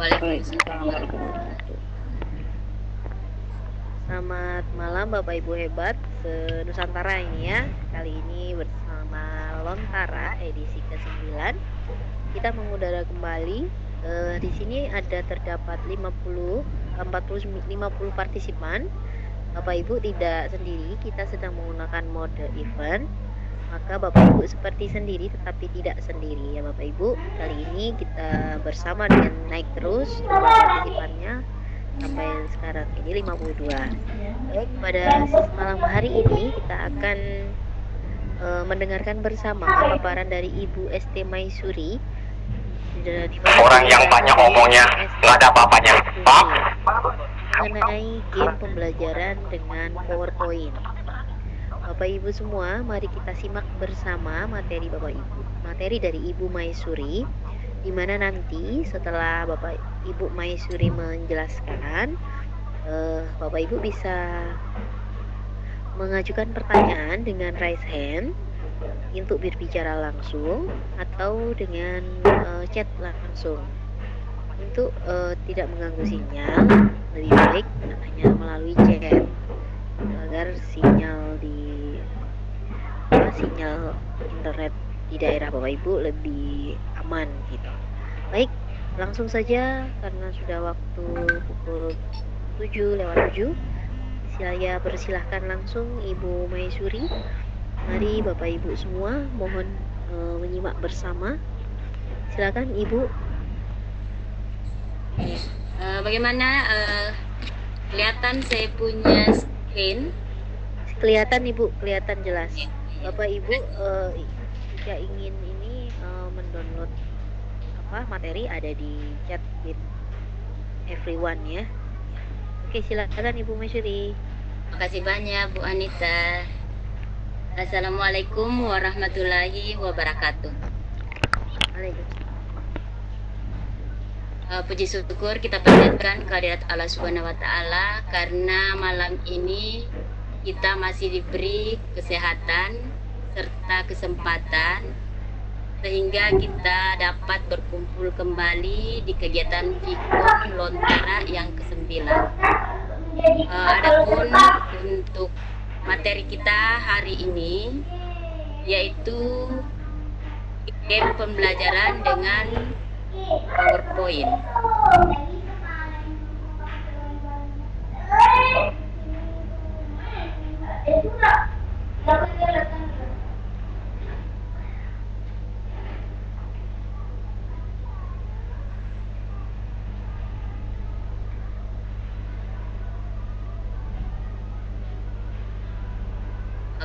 Waalaikumsalam warahmatullahi wabarakatuh. Selamat malam Bapak Ibu hebat se-Nusantara ini ya. Kali ini bersama Lontara edisi ke-9 kita mengudara kembali. Di sini ada terdapat 50 partisipan. Bapak Ibu tidak sendiri, kita sedang menggunakan mode event. Maka Bapak Ibu seperti sendiri tetapi tidak sendiri ya Bapak Ibu. Kali ini kita bersama dengan naik terus jumlah partisipannya sampai sekarang ini 52. Baik, pada malam hari ini kita akan mendengarkan bersama paparan dari Ibu ST Maisuri. Orang yang banyak ngomongnya nggak ada apa-apanya, Pak. Mengenai game pembelajaran dengan PowerPoint. Bapak Ibu semua, mari kita simak bersama materi Bapak Ibu. Materi dari Ibu Maisuri, di mana nanti setelah Bapak Ibu Maisuri menjelaskan, Bapak Ibu bisa mengajukan pertanyaan dengan raise hand untuk berbicara langsung atau dengan chat langsung. Untuk tidak mengganggu sinyal, lebih baik hanya melalui chat agar sinyal internet di daerah Bapak Ibu lebih aman gitu. Baik, langsung saja karena sudah waktu pukul 7:07. Saya persilahkan langsung Ibu Maisuri. Mari Bapak Ibu semua mohon menyimak bersama. Silakan Ibu. Bagaimana kelihatan saya punya screen? Kelihatan Ibu, kelihatan jelas. Bapak Ibu jika ingin ini mendownload materi ada di chat with everyone ya. Oke, silakan Ibu Maisuri. Makasih banyak Bu Anita. Assalamualaikum warahmatullahi wabarakatuh. Puji syukur kita panjatkan kehadirat Allah Subhanahu wa Ta'ala karena malam ini kita masih diberi kesehatan serta kesempatan sehingga kita dapat berkumpul kembali di kegiatan Vkom Lontara yang ke-9. Adapun untuk materi kita hari ini yaitu game pembelajaran dengan PowerPoint.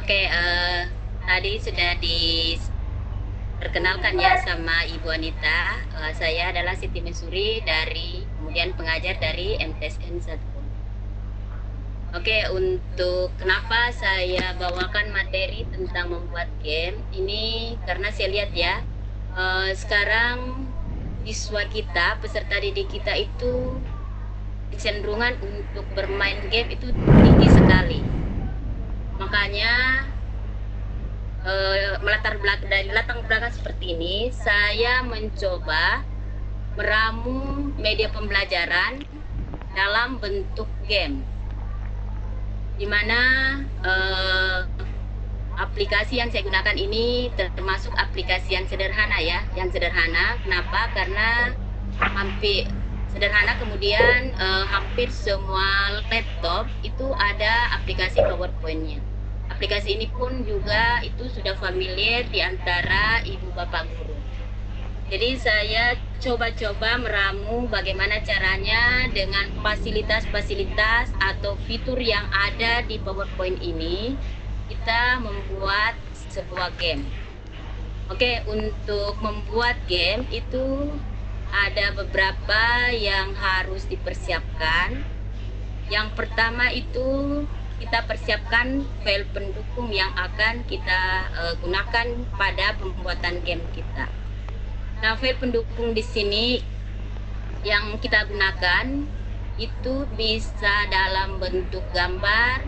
Oke, tadi sudah diperkenalkan ya sama Ibu Anita. Saya adalah Siti Maisuri kemudian pengajar dari MTSN 1. Oke, untuk kenapa saya bawakan materi tentang membuat game ini karena saya lihat ya, sekarang siswa kita, peserta didik kita itu kecenderungan untuk bermain game itu tinggi sekali. Makanya dari latar belakang seperti ini, saya mencoba meramu media pembelajaran dalam bentuk game, di mana aplikasi yang saya gunakan ini termasuk aplikasi yang sederhana ya, Kenapa? Karena hampir sederhana, kemudian hampir semua laptop itu ada aplikasi PowerPoint-nya. Aplikasi ini pun juga itu sudah familiar di antara ibu bapak guru. Jadi saya coba-coba meramu bagaimana caranya dengan fasilitas-fasilitas atau fitur yang ada di PowerPoint ini kita membuat sebuah game. Oke, untuk membuat game itu ada beberapa yang harus dipersiapkan. Yang pertama itu kita persiapkan file pendukung yang akan kita gunakan pada pembuatan game kita. Nah, file pendukung di sini yang kita gunakan itu bisa dalam bentuk gambar,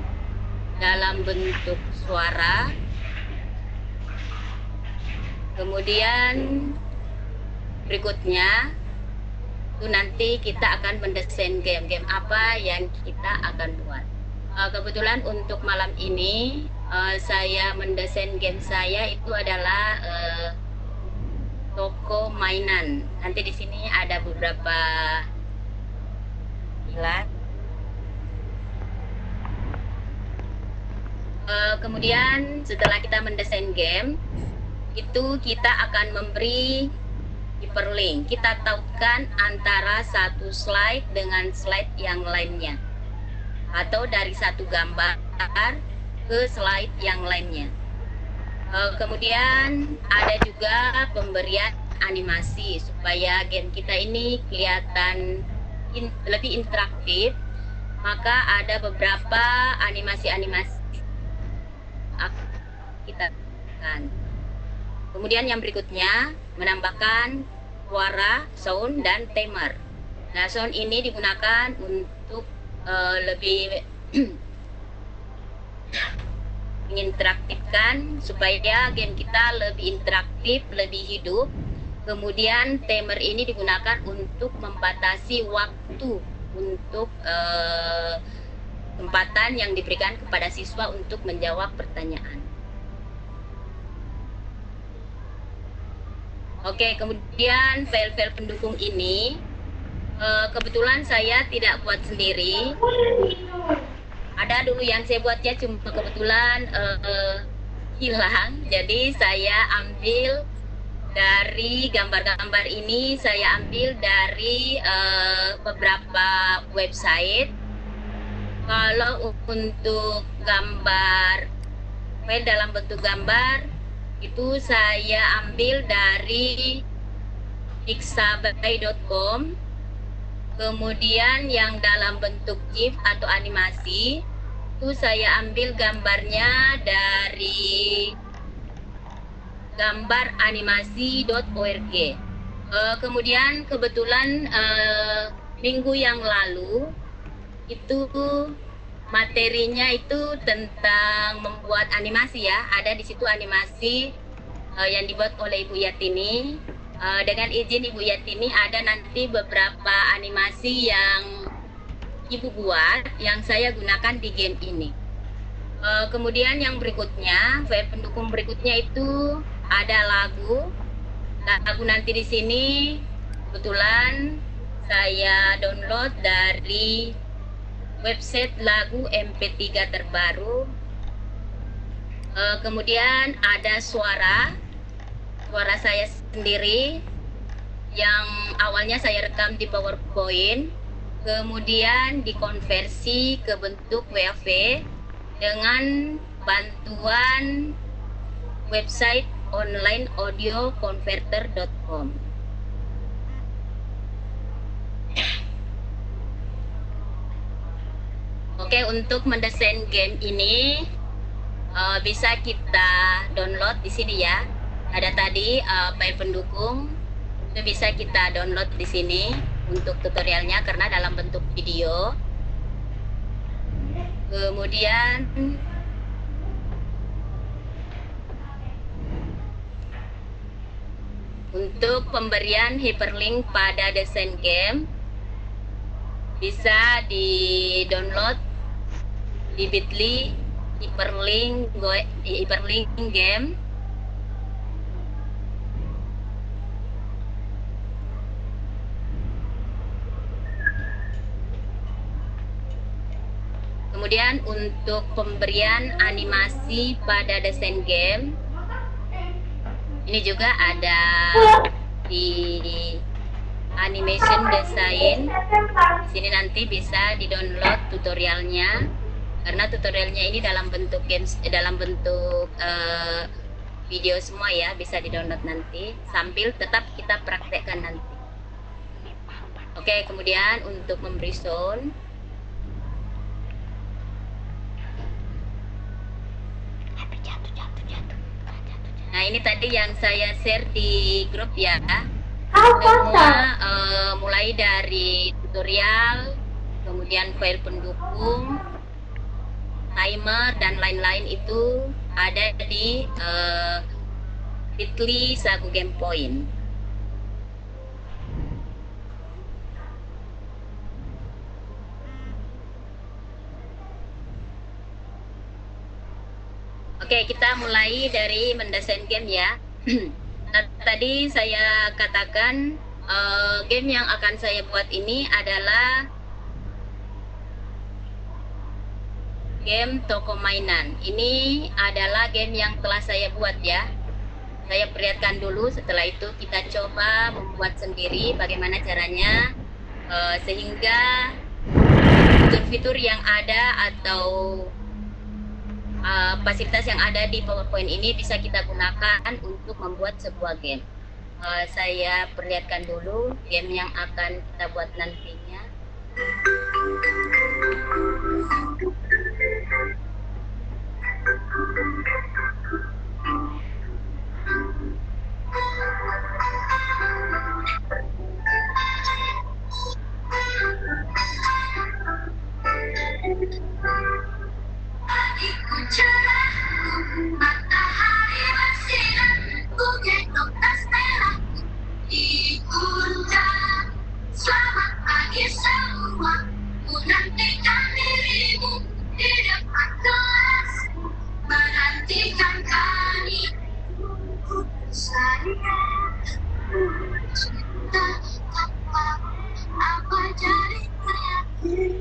dalam bentuk suara, kemudian berikutnya Itu nanti kita akan mendesain game-game apa yang kita akan buat. Kebetulan untuk malam ini saya mendesain game saya itu adalah toko mainan. Nanti di sini ada beberapa pilar. Kemudian setelah kita mendesain game, itu kita akan memberi hyperlink. Kita tautkan antara satu slide dengan slide yang lainnya, atau dari satu gambar ke slide yang lainnya. Kemudian ada juga pemberian animasi supaya game kita ini kelihatan lebih interaktif. Maka ada beberapa animasi-animasi kita kan. Kemudian yang berikutnya menambahkan suara, sound, dan timer. Nah, sound ini digunakan untuk lebih menginteraktifkan supaya game kita lebih interaktif, lebih hidup. Kemudian timer ini digunakan untuk membatasi waktu untuk kesempatan yang diberikan kepada siswa untuk menjawab pertanyaan. Oke, kemudian file-file pendukung ini kebetulan saya tidak buat sendiri. Ada dulu yang saya buatnya, cuma kebetulan hilang. Jadi saya ambil dari gambar-gambar ini, saya ambil dari beberapa website. Kalau untuk gambar, file dalam bentuk gambar, itu saya ambil dari pixabay.com. Kemudian yang dalam bentuk GIF atau animasi, itu saya ambil gambarnya dari gambaranimasi.org. Kemudian kebetulan minggu yang lalu itu materinya itu tentang membuat animasi ya. Ada di situ animasi yang dibuat oleh Ibu Yatini. Dengan izin Ibu Yatini, ada nanti beberapa animasi yang Ibu buat yang saya gunakan di game ini. Kemudian yang berikutnya, file pendukung berikutnya itu ada lagu. Lagu nanti di sini kebetulan saya download dari website lagu MP3 terbaru. Kemudian ada suara saya sendiri yang awalnya saya rekam di PowerPoint, kemudian dikonversi ke bentuk WAV dengan bantuan website online audioconverter.com. Oke, untuk mendesain game ini bisa kita download di sini ya. Ada tadi file pendukung, itu bisa kita download di sini untuk tutorialnya karena dalam bentuk video. Kemudian untuk pemberian hyperlink pada desain game bisa di download di bit.ly hyperlink game. Kemudian untuk pemberian animasi pada desain game ini juga ada di animation design. Di sini nanti bisa di-download tutorialnya karena tutorialnya ini dalam bentuk games, dalam bentuk video semua ya, bisa di-download nanti sambil tetap kita praktekkan nanti. Oke, kemudian untuk memberi sound, nah ini tadi yang saya share di grup ya. Semua mulai dari tutorial, kemudian file pendukung, timer dan lain-lain itu ada di bit.ly Sagu Game Point. Oke, kita mulai dari mendesain game ya. Nah, tadi saya katakan game yang akan saya buat ini adalah game toko mainan. Ini adalah game yang telah saya buat ya. Saya perlihatkan dulu, setelah itu kita coba membuat sendiri bagaimana caranya sehingga fitur-fitur yang ada atau fasilitas yang ada di PowerPoint ini bisa kita gunakan untuk membuat sebuah game. Saya perlihatkan dulu game yang akan kita buat nantinya. Matahari bersinar, ku gendong tas merah di pundak. Selamat pagi semua, ku nantikan dirimu di depan kelas, menantikan kami. Saya cinta tanpa apa jadi yakin.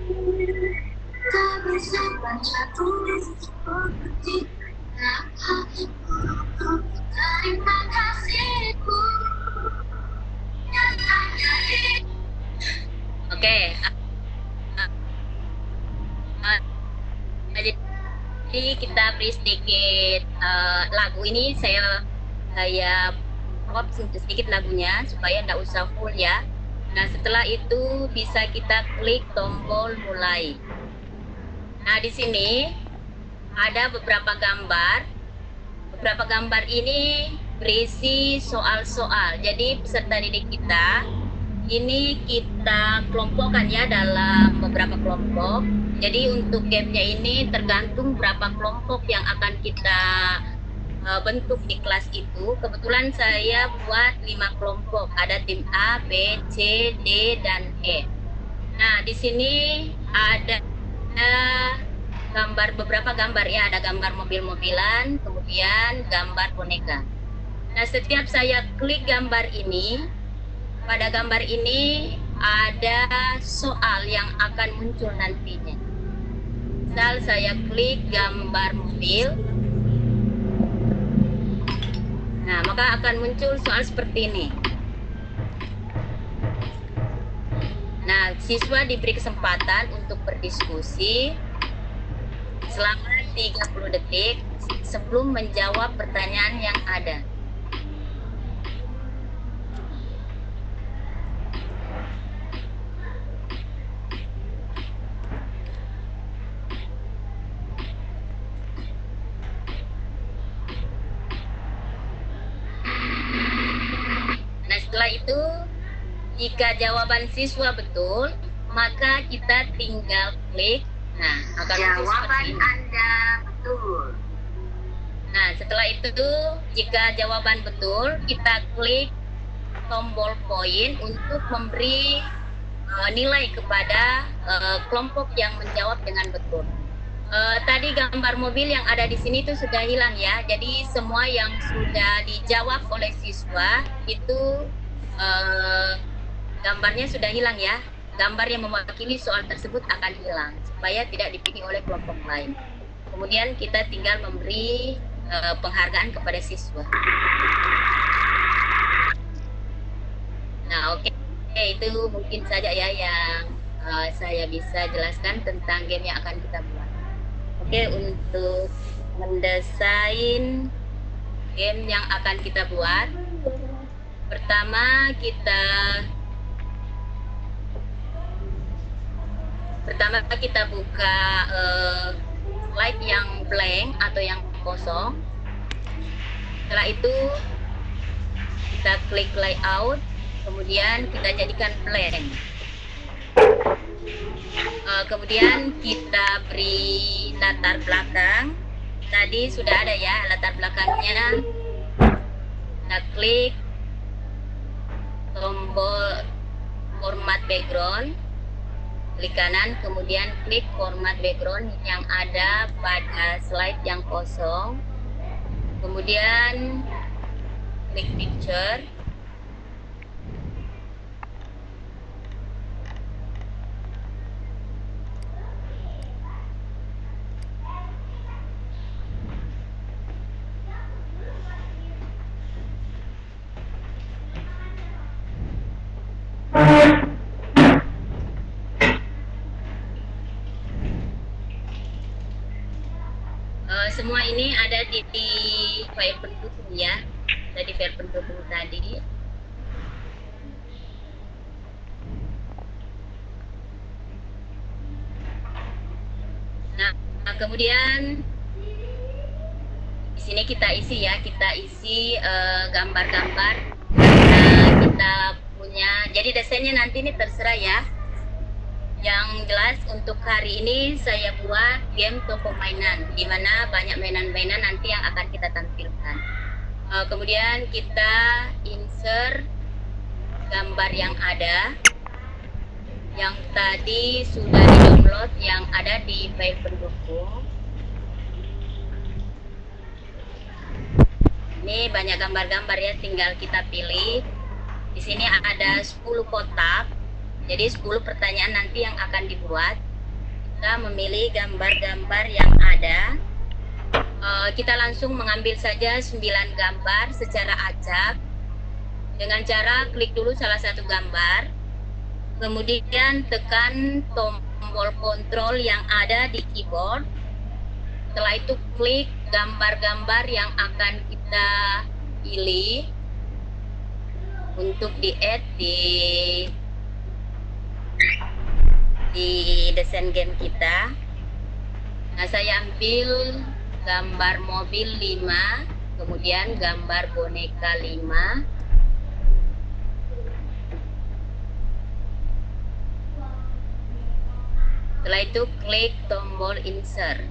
Tak bisa baca tulis seperti terima kasihku yang tak jadi. Oke. Jadi kita beri sedikit lagu ini saya pop sedikit lagunya supaya nggak usah full ya. Nah setelah itu bisa kita klik tombol mulai. Nah di sini ada beberapa gambar. Beberapa gambar ini berisi soal-soal. Jadi peserta didik kita ini kita kelompokkan ya dalam beberapa kelompok. Jadi untuk gamenya ini tergantung berapa kelompok yang akan kita bentuk di kelas itu. Kebetulan saya buat 5 kelompok. Ada tim A, B, C, D, dan E. Nah di sini ada beberapa gambar ya, ada gambar mobil-mobilan, kemudian gambar boneka. Nah setiap saya klik gambar ini, pada gambar ini ada soal yang akan muncul nantinya. Misal saya klik gambar mobil, nah maka akan muncul soal seperti ini. Nah siswa diberi kesempatan untuk berdiskusi selama 30 detik sebelum menjawab pertanyaan yang ada. Nah setelah itu, jika jawaban siswa betul, maka kita tinggal klik. Nah, akan Jawaban Anda betul. Nah, setelah itu jika jawaban betul, kita klik tombol poin untuk memberi nilai kepada kelompok yang menjawab dengan betul. Tadi gambar mobil yang ada di sini itu sudah hilang ya. Jadi semua yang sudah dijawab oleh siswa itu gambarnya sudah hilang ya. Gambar yang mewakili soal tersebut akan hilang supaya tidak dipilih oleh kelompok lain. Kemudian kita tinggal memberi penghargaan kepada siswa. Nah oke, itu mungkin saja ya yang saya bisa jelaskan tentang game yang akan kita buat. Oke, untuk mendesain game yang akan kita buat, pertama kita buka slide yang blank atau yang kosong. Setelah itu kita klik layout, kemudian kita jadikan blank. Kemudian kita beri latar belakang. Tadi sudah ada ya latar belakangnya. Kita klik tombol format background, klik kanan, kemudian klik format background yang ada pada slide yang kosong. Kemudian klik picture. Semua ini ada di file pendukung ya, ada di file pendukung tadi. Nah, kemudian di sini kita isi ya, kita isi gambar-gambar. Nah, kita punya, jadi desainnya nanti ini terserah ya. Yang jelas untuk hari ini saya buat game toko mainan, di mana banyak mainan-mainan nanti yang akan kita tampilkan. Kemudian kita insert gambar yang ada, yang tadi sudah di-download, yang ada di file pendukung. Ini banyak gambar-gambar ya, tinggal kita pilih. Di sini ada 10 kotak. Jadi 10 pertanyaan nanti yang akan dibuat. Kita memilih gambar-gambar yang ada. Kita langsung mengambil saja 9 gambar secara acak. Dengan cara klik dulu salah satu gambar. Kemudian tekan tombol kontrol yang ada di keyboard. Setelah itu klik gambar-gambar yang akan kita pilih untuk di-add di desain game kita. Nah, saya ambil gambar mobil 5, kemudian gambar boneka 5. Setelah itu klik tombol insert.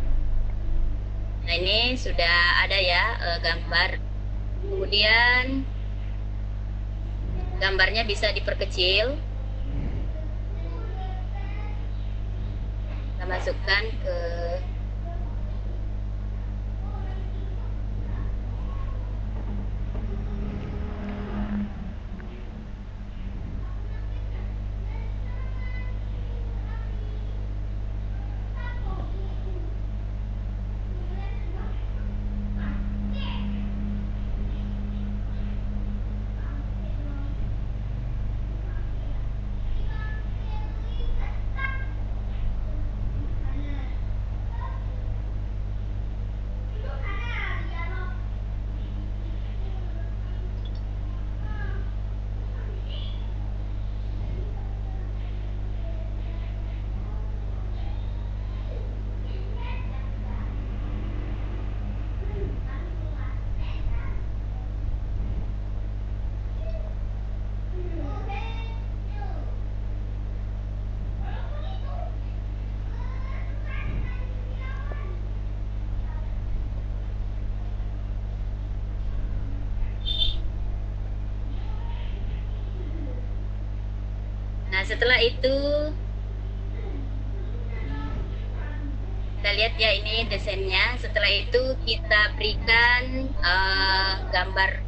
Nah, ini sudah ada ya gambar. Kemudian gambarnya bisa diperkecil. Kita masukkan ke setelah itu kita lihat ya, ini desainnya. Setelah itu kita berikan gambar,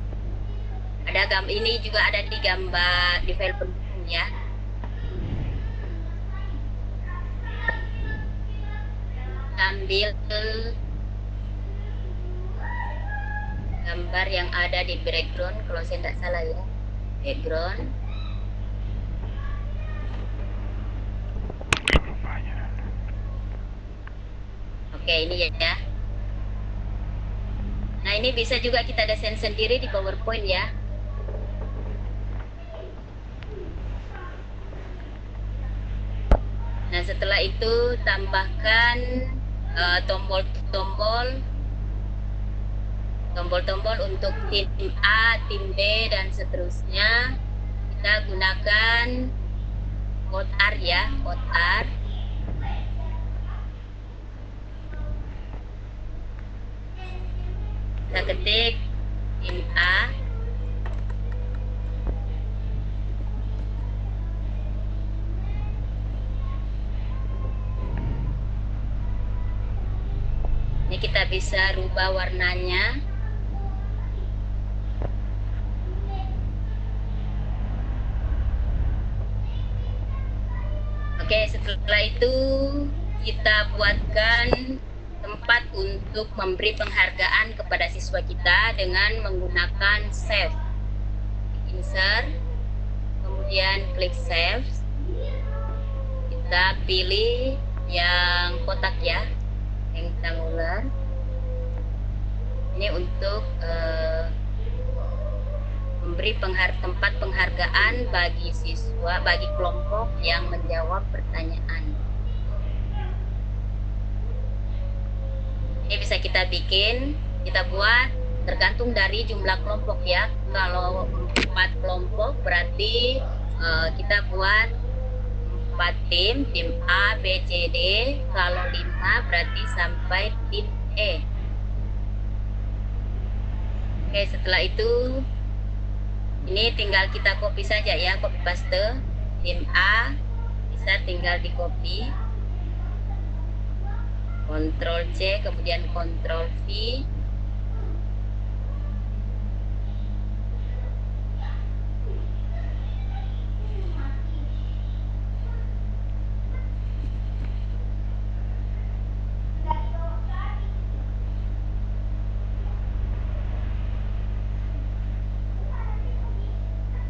ada gambar ini juga ada di gambar di file pendukung ya. Ambil gambar yang ada di background, kalau saya tidak salah ya, background. Oke, ini ya. Nah, ini bisa juga kita desain sendiri di PowerPoint ya. Nah, setelah itu tambahkan tombol-tombol untuk tim A, tim B, dan seterusnya. Kita gunakan code R ya, code R. Kita ketik tim A. Ini kita bisa rubah warnanya. Oke, setelah itu kita buatkan tempat untuk memberi penghargaan kepada siswa kita dengan menggunakan save. Insert, kemudian klik save. Kita pilih yang kotak ya, rectangular. Ini untuk memberi tempat penghargaan bagi siswa, bagi kelompok yang menjawab pertanyaan. Ini bisa kita bikin, kita buat tergantung dari jumlah kelompok ya. Kalau 4 kelompok berarti kita buat 4 tim A, B, C, D. Kalau 5 berarti sampai tim E. Oke, setelah itu ini tinggal kita copy saja ya, copy paste. Tim A bisa tinggal di copy, Ctrl C, kemudian Ctrl V.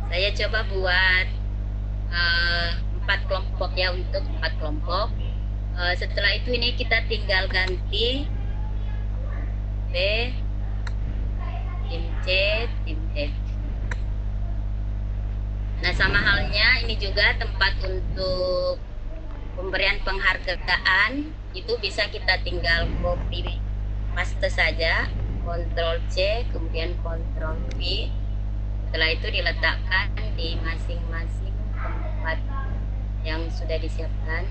Saya coba buat 4 kelompok ya, untuk 4 kelompok. Setelah itu ini kita tinggal ganti B, tim C, tim D. Nah, sama halnya ini juga tempat untuk pemberian penghargaan, itu bisa kita tinggal copy paste saja, Ctrl C, kemudian Ctrl V. Setelah itu diletakkan di masing-masing tempat yang sudah disiapkan.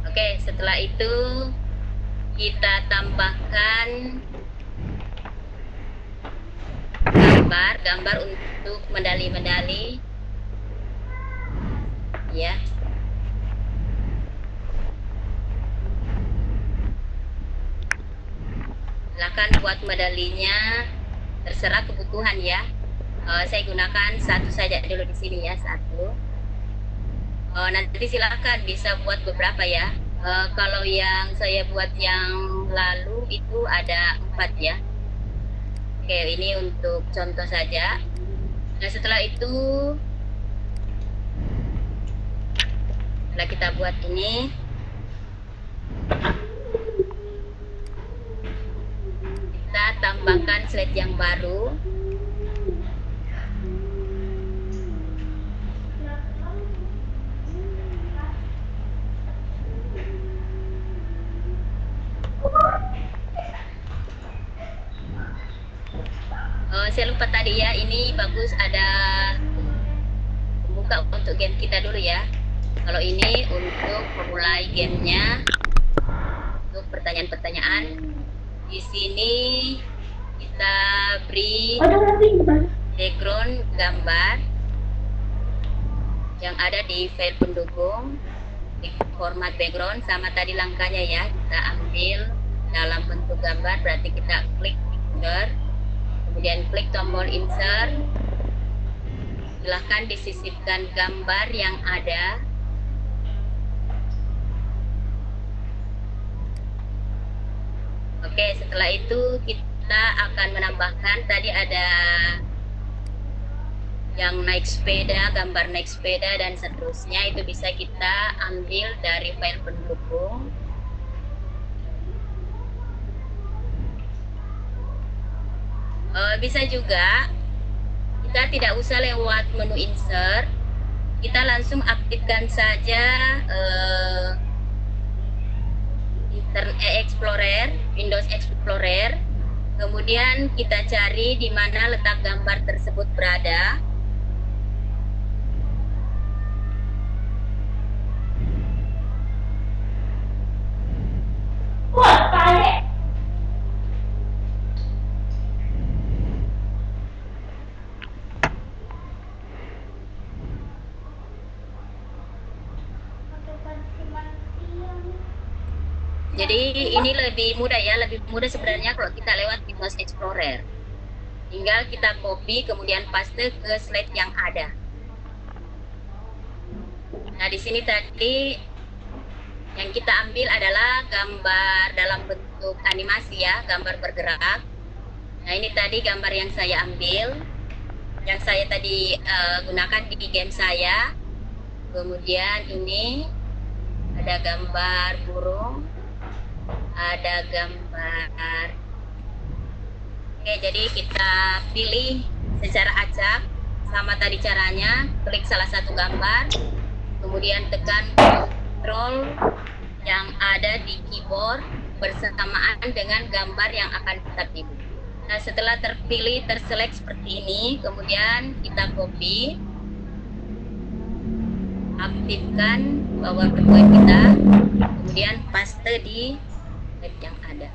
Oke, setelah itu kita tambahkan gambar untuk medali-medali ya. Silakan buat medalinya, terserah kebutuhan ya. Saya gunakan satu saja dulu di sini ya, satu. Nanti silakan bisa buat beberapa ya. Kalau yang saya buat yang lalu itu ada 4 ya. Oke, ini untuk contoh saja. Nah, setelah itu kita buat ini, kita tambahkan slide yang baru. Saya lupa tadi ya, ini bagus ada pembuka untuk game kita dulu ya. Kalau ini untuk memulai gamenya, untuk pertanyaan-pertanyaan. Di sini kita beri background gambar yang ada di file pendukung, di format background sama tadi langkahnya ya. Kita ambil dalam bentuk gambar, berarti kita klik picture, kemudian klik tombol insert. Silahkan disisipkan gambar yang ada. Oke, setelah itu kita akan menambahkan, tadi ada yang naik sepeda, gambar naik sepeda dan seterusnya, itu bisa kita ambil dari file pendukung. Bisa juga kita tidak usah lewat menu insert, kita langsung aktifkan saja Explorer, Windows Explorer. Kemudian kita cari di mana letak gambar tersebut berada. Jadi ini lebih mudah ya, lebih mudah sebenarnya kalau kita lewat Windows Explorer. Tinggal kita copy kemudian paste ke slide yang ada. Nah, di sini tadi yang kita ambil adalah gambar dalam bentuk animasi ya, gambar bergerak. Nah, ini tadi gambar yang saya ambil, yang saya tadi gunakan di game saya. Kemudian ini ada gambar burung, ada gambar. Oke, jadi kita pilih secara acak sama tadi caranya, klik salah satu gambar, kemudian tekan Ctrl yang ada di keyboard bersamaan dengan gambar yang akan kita pilih. Nah, setelah terpilih, terselect seperti ini, kemudian kita copy, aktifkan PowerPoint kita, kemudian paste di slide yang ada.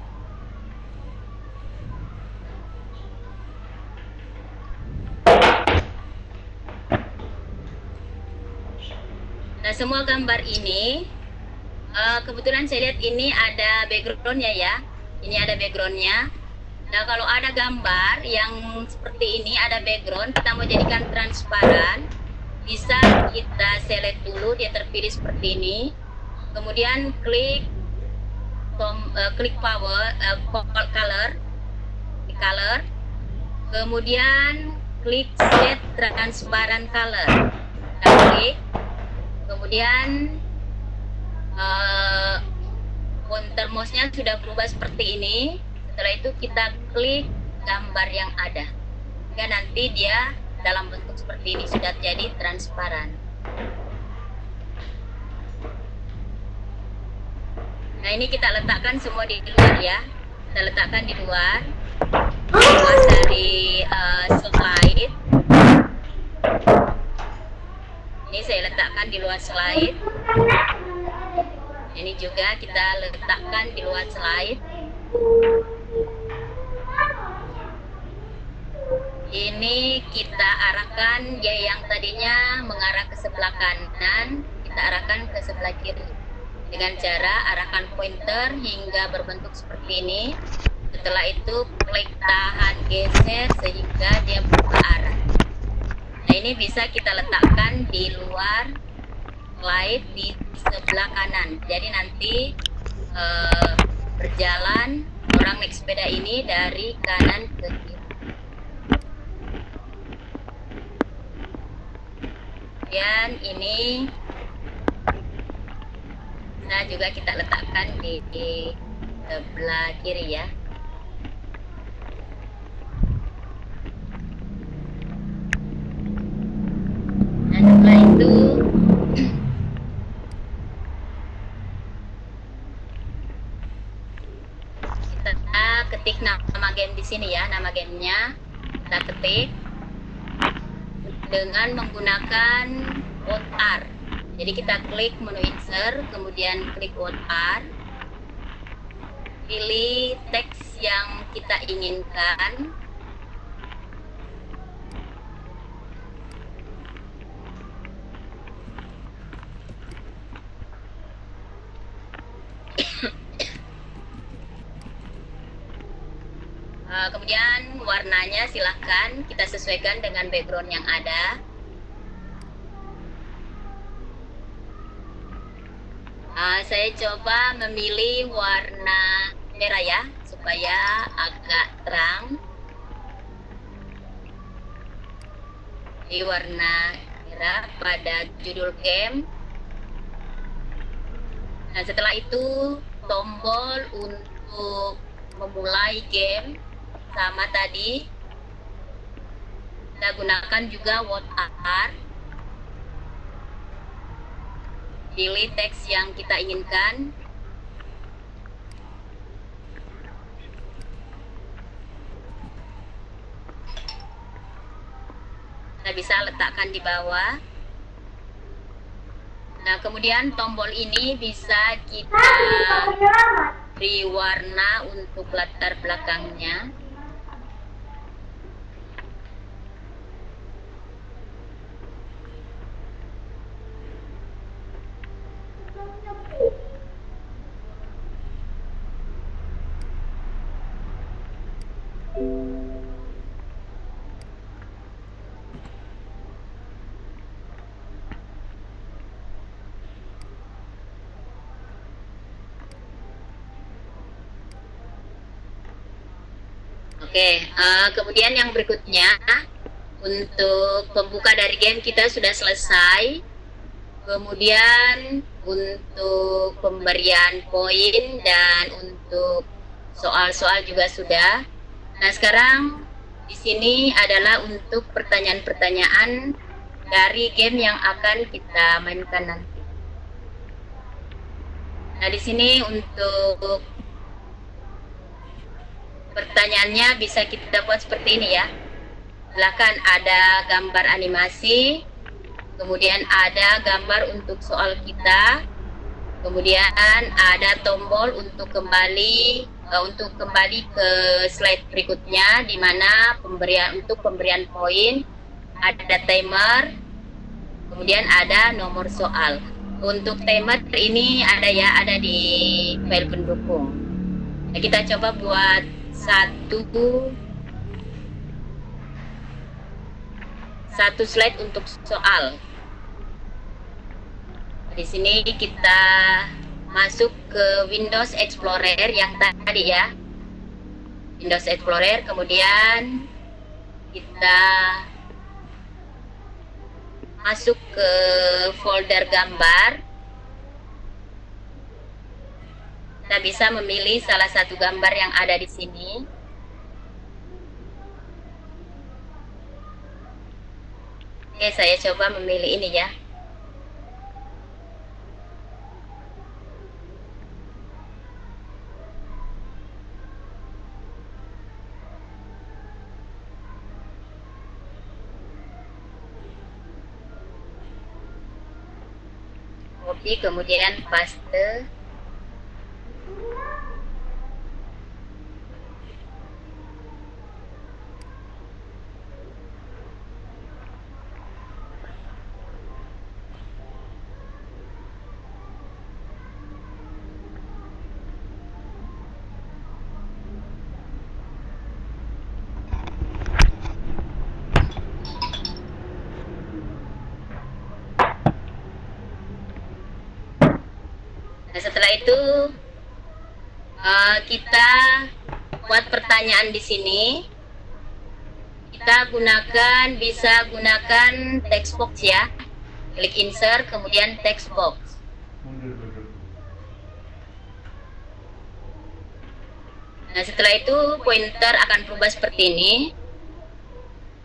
Nah, semua gambar ini kebetulan saya lihat ini ada backgroundnya ya. Ini ada backgroundnya. Nah, kalau ada gambar yang seperti ini ada background, kita mau jadikan transparan, bisa kita select dulu, dia terpilih seperti ini. Kemudian klik color. Kemudian klik set transparent color. Kita klik. Kemudian pointer mouse-nya sudah berubah seperti ini. Setelah itu kita klik gambar yang ada. Dan nanti dia dalam bentuk seperti ini sudah jadi transparan. Nah, ini kita letakkan semua di luar ya. Kita letakkan di luar dari slide. Ini saya letakkan di luar slide. Ini juga kita letakkan di luar slide. Ini kita arahkan ya, yang tadinya mengarah ke sebelah kanan, kita arahkan ke sebelah kiri. Dengan cara arahkan pointer hingga berbentuk seperti ini. Setelah itu klik tahan geser sehingga dia berubah arah. Nah, ini bisa kita letakkan di luar slide di sebelah kanan. Jadi nanti berjalan orang naik sepeda ini dari kanan ke kiri. Dan ini nah juga kita letakkan di sebelah kiri ya. Nah, setelah itu kita ketik nama game di sini ya, nama gamenya kita ketik dengan menggunakan Alt R. Jadi kita klik menu insert, kemudian klik Alt R, pilih teks yang kita inginkan. Kemudian warnanya silahkan kita sesuaikan dengan background yang ada. Saya coba memilih warna merah ya, supaya agak terang. Ini warna merah pada judul game. Nah, setelah itu tombol untuk memulai game sama tadi kita gunakan juga Alt R. Pilih teks yang kita inginkan. Kita bisa letakkan di bawah. Nah, kemudian tombol ini bisa kita beri warna untuk latar belakangnya. Oke, kemudian yang berikutnya untuk pembuka dari game kita sudah selesai. Kemudian untuk pemberian poin dan untuk soal-soal juga sudah. Nah, sekarang di sini adalah untuk pertanyaan-pertanyaan dari game yang akan kita mainkan nanti. Nah, di sini untuk pertanyaannya bisa kita buat seperti ini ya. Silakan, ada gambar animasi, kemudian ada gambar untuk soal kita, kemudian ada tombol untuk kembali ke slide berikutnya, di mana pemberian poin, ada timer, kemudian ada nomor soal. Untuk timer ini ada di file pendukung. Nah, kita coba buat satu slide untuk soal. Di sini kita masuk ke Windows Explorer yang tadi ya. Windows Explorer, kemudian kita masuk ke folder gambar. Kita bisa memilih salah satu gambar yang ada di sini. Oke, saya coba memilih ini ya. Copy, kemudian paste. Nah, setelah itu kita buat pertanyaan di sini. Kita bisa gunakan text box ya. Klik insert, kemudian text box. Nah, setelah itu pointer akan berubah seperti ini.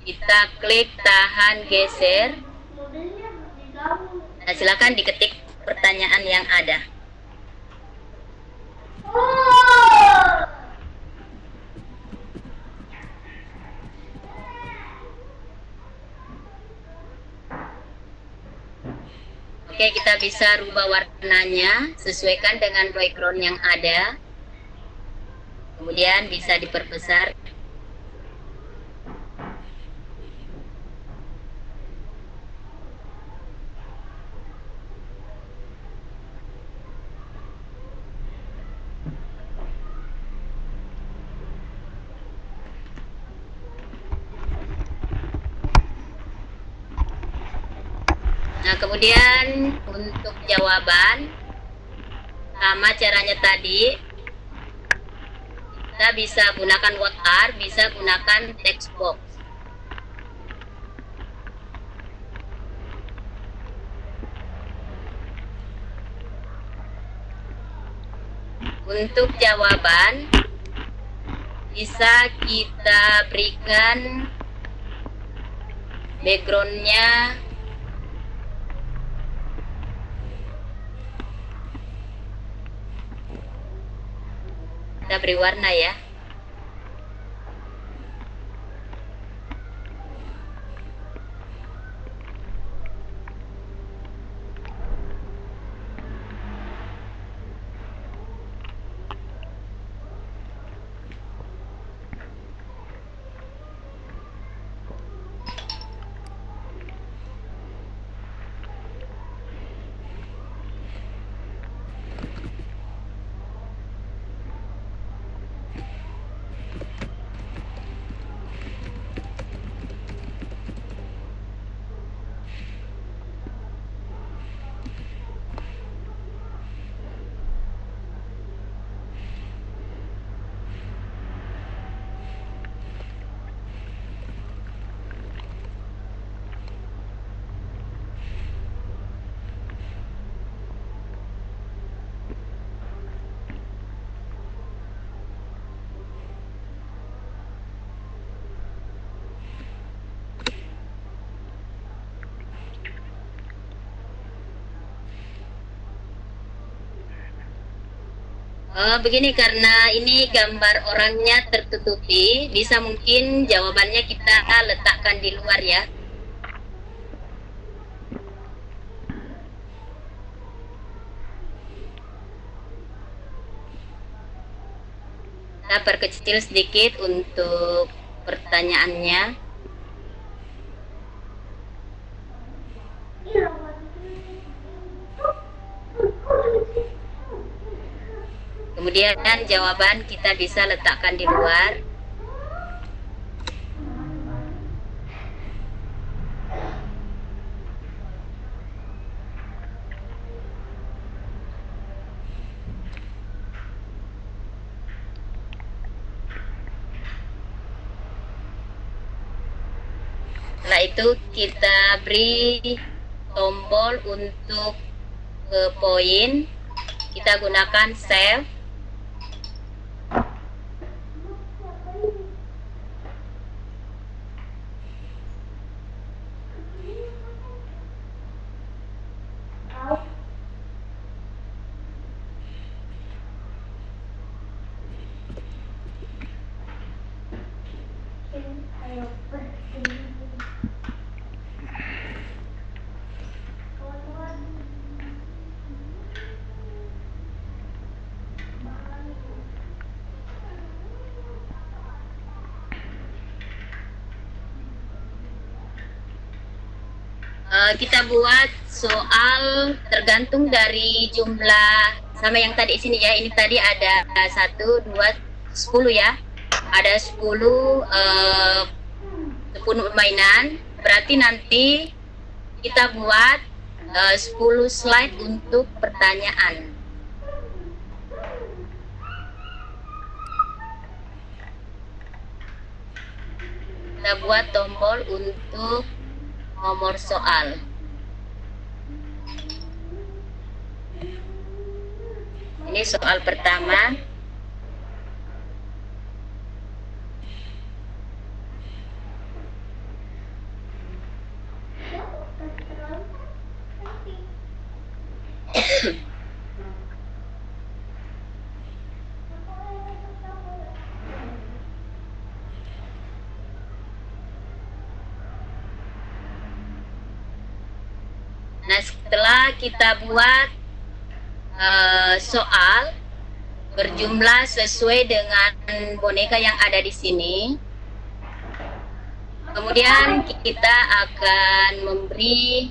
Kita klik tahan geser. Nah, silakan diketik pertanyaan yang ada. Oke, kita bisa rubah warnanya, sesuaikan dengan background yang ada. Kemudian bisa diperbesar. Nah, kemudian untuk jawaban sama caranya tadi, kita bisa gunakan water, bisa gunakan text box. Untuk jawaban bisa kita berikan backgroundnya kita beri warna ya. Begini, karena ini gambar orangnya tertutupi, bisa mungkin jawabannya kita letakkan di luar ya. Kita perkecil sedikit untuk pertanyaannya. Kemudian jawaban kita bisa letakkan di luar. Setelah itu kita beri tombol untuk ke poin. Kita gunakan save. Kita buat soal tergantung dari jumlah, sama yang tadi sini ya. Ini tadi ada 1, 2, 10 ya. Ada 10 permainan. Berarti nanti kita buat 10 slide untuk pertanyaan. Kita buat tombol untuk nomor soal. Ini soal pertama. Nah, setelah kita buat soal berjumlah sesuai dengan boneka yang ada di sini, kemudian kita akan memberi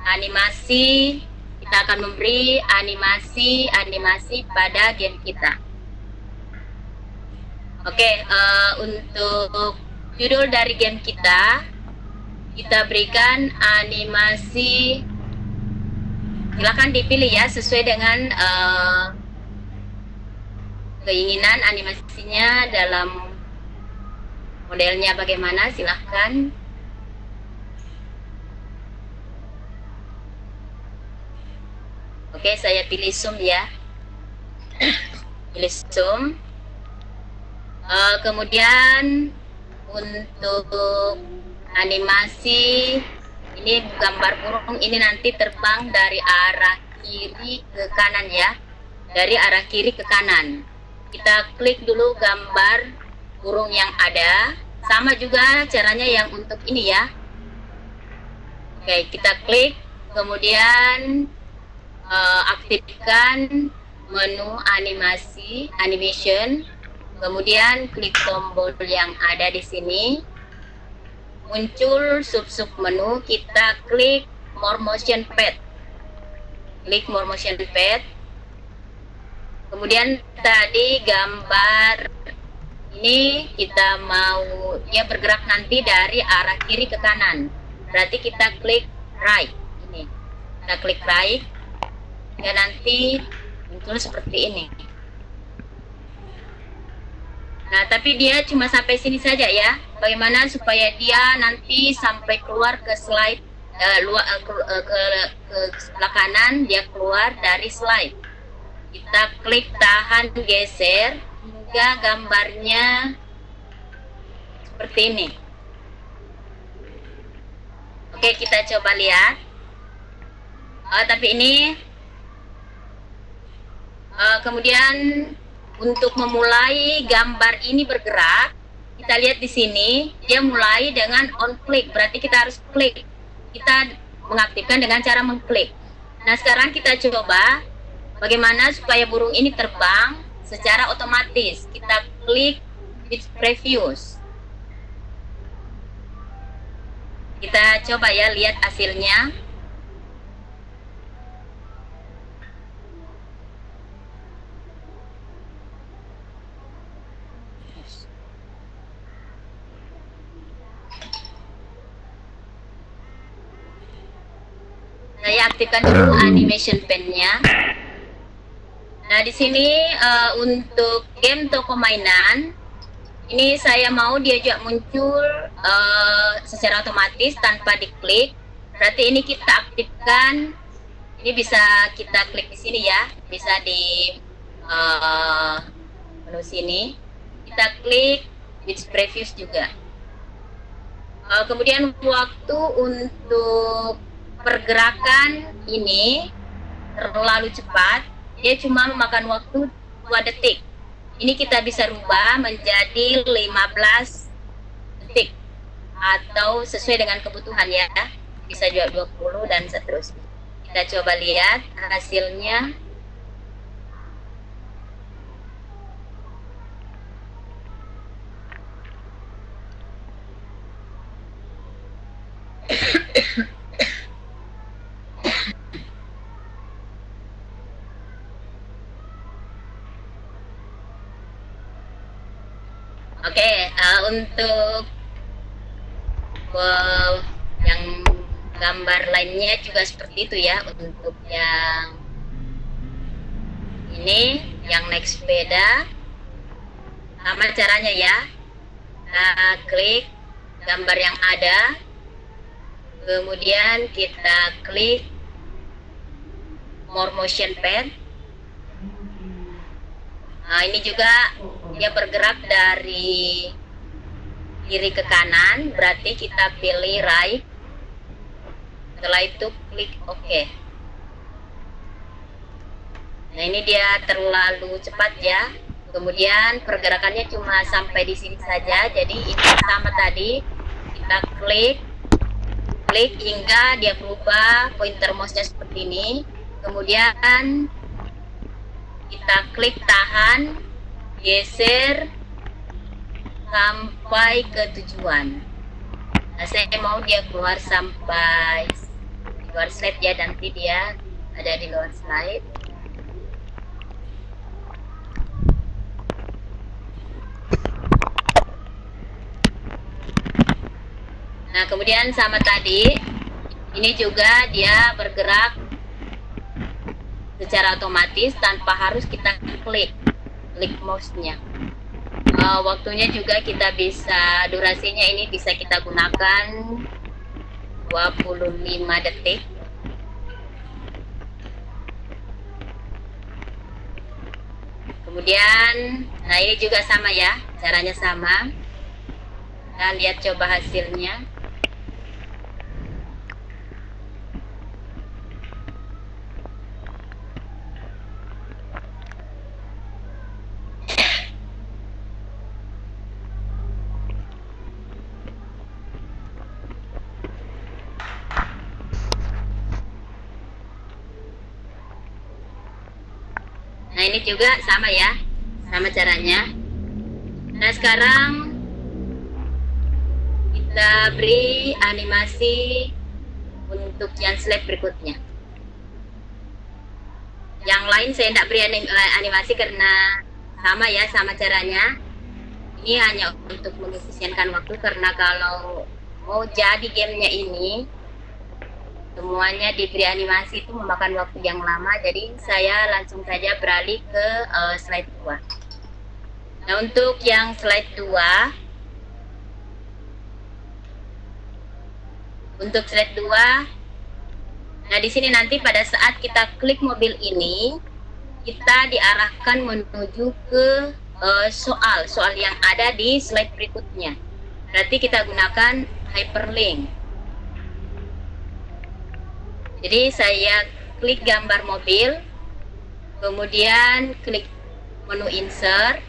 animasi. Kita akan memberi animasi pada game kita. Oke, untuk judul dari game kita berikan animasi. Silakan dipilih ya sesuai dengan keinginan animasinya dalam modelnya bagaimana, silahkan. Oke, saya pilih zoom ya. Pilih zoom. Kemudian untuk animasi, ini gambar burung ini nanti terbang dari arah kiri ke kanan ya. Dari arah kiri ke kanan. Kita klik dulu gambar burung yang ada. Sama juga caranya yang untuk ini ya. Oke, kita klik. Kemudian aktifkan menu animation. Kemudian klik tombol yang ada di sini. Muncul sub menu, kita klik more motion pad. Klik more motion pad. Kemudian tadi gambar ini kita mau dia bergerak nanti dari arah kiri ke kanan. Berarti kita klik right. Ini. Kita klik right. Ya, nanti muncul seperti ini. Nah, tapi dia cuma sampai sini saja ya. Bagaimana supaya dia nanti sampai keluar ke slide ke sebelah kanan, dia keluar dari slide. Kita klik tahan geser hingga gambarnya seperti ini. Oke, kita coba lihat. Tapi ini Kemudian untuk memulai gambar ini bergerak, kita lihat di sini dia mulai dengan on click, berarti kita harus klik. Kita mengaktifkan dengan cara mengklik. Nah, sekarang kita coba bagaimana supaya burung ini terbang secara otomatis. Kita klik with previews. Kita coba ya lihat hasilnya. Saya aktifkan dulu animation pen-nya. Nah, di sini untuk game toko mainan, ini saya mau diajak muncul secara otomatis tanpa diklik. Berarti ini kita aktifkan. Ini bisa kita klik di sini ya, bisa di menu sini. Kita klik with previews juga. Kemudian waktu untuk pergerakan ini terlalu cepat, dia cuma memakan waktu 2 detik. Ini kita bisa rubah menjadi 15 detik atau sesuai dengan kebutuhan ya, bisa juga 20 dan seterusnya. Kita coba lihat hasilnya. Oke, untuk yang gambar lainnya juga seperti itu ya. Untuk yang ini, yang naik sepeda, sama caranya ya. Kita klik gambar yang ada, kemudian kita klik more motion pen. Nah, ini juga dia bergerak dari kiri ke kanan, berarti kita pilih right. Setelah itu klik OK. Nah, ini dia terlalu cepat ya. Kemudian pergerakannya cuma sampai di sini saja. Jadi ini sama tadi, kita klik hingga dia berubah pointer mouse-nya seperti ini. Kemudian kita klik tahan, geser sampai ke tujuan. Nah, saya mau dia keluar sampai di luar slide ya, nanti dia ada di luar slide. Nah, kemudian sama tadi, ini juga dia bergerak secara otomatis tanpa harus kita klik mouse-nya. Waktunya juga kita bisa, durasinya ini bisa kita gunakan 25 detik. Kemudian, nah ini juga sama ya, caranya sama. Kita lihat coba hasilnya. Nah, ini juga sama ya, sama caranya. Nah, sekarang kita beri animasi untuk yang slide berikutnya. Yang lain saya tidak beri animasi karena sama ya, sama caranya. Ini hanya untuk mengefisienkan waktu, karena kalau mau jadi gamenya ini semuanya diberi animasi itu memakan waktu yang lama. Jadi saya langsung saja beralih ke slide 2. Nah, untuk yang slide 2, nah di sini nanti pada saat kita klik mobil ini, kita diarahkan menuju ke soal yang ada di slide berikutnya. Berarti kita gunakan hyperlink. Jadi saya klik gambar mobil, kemudian klik menu insert,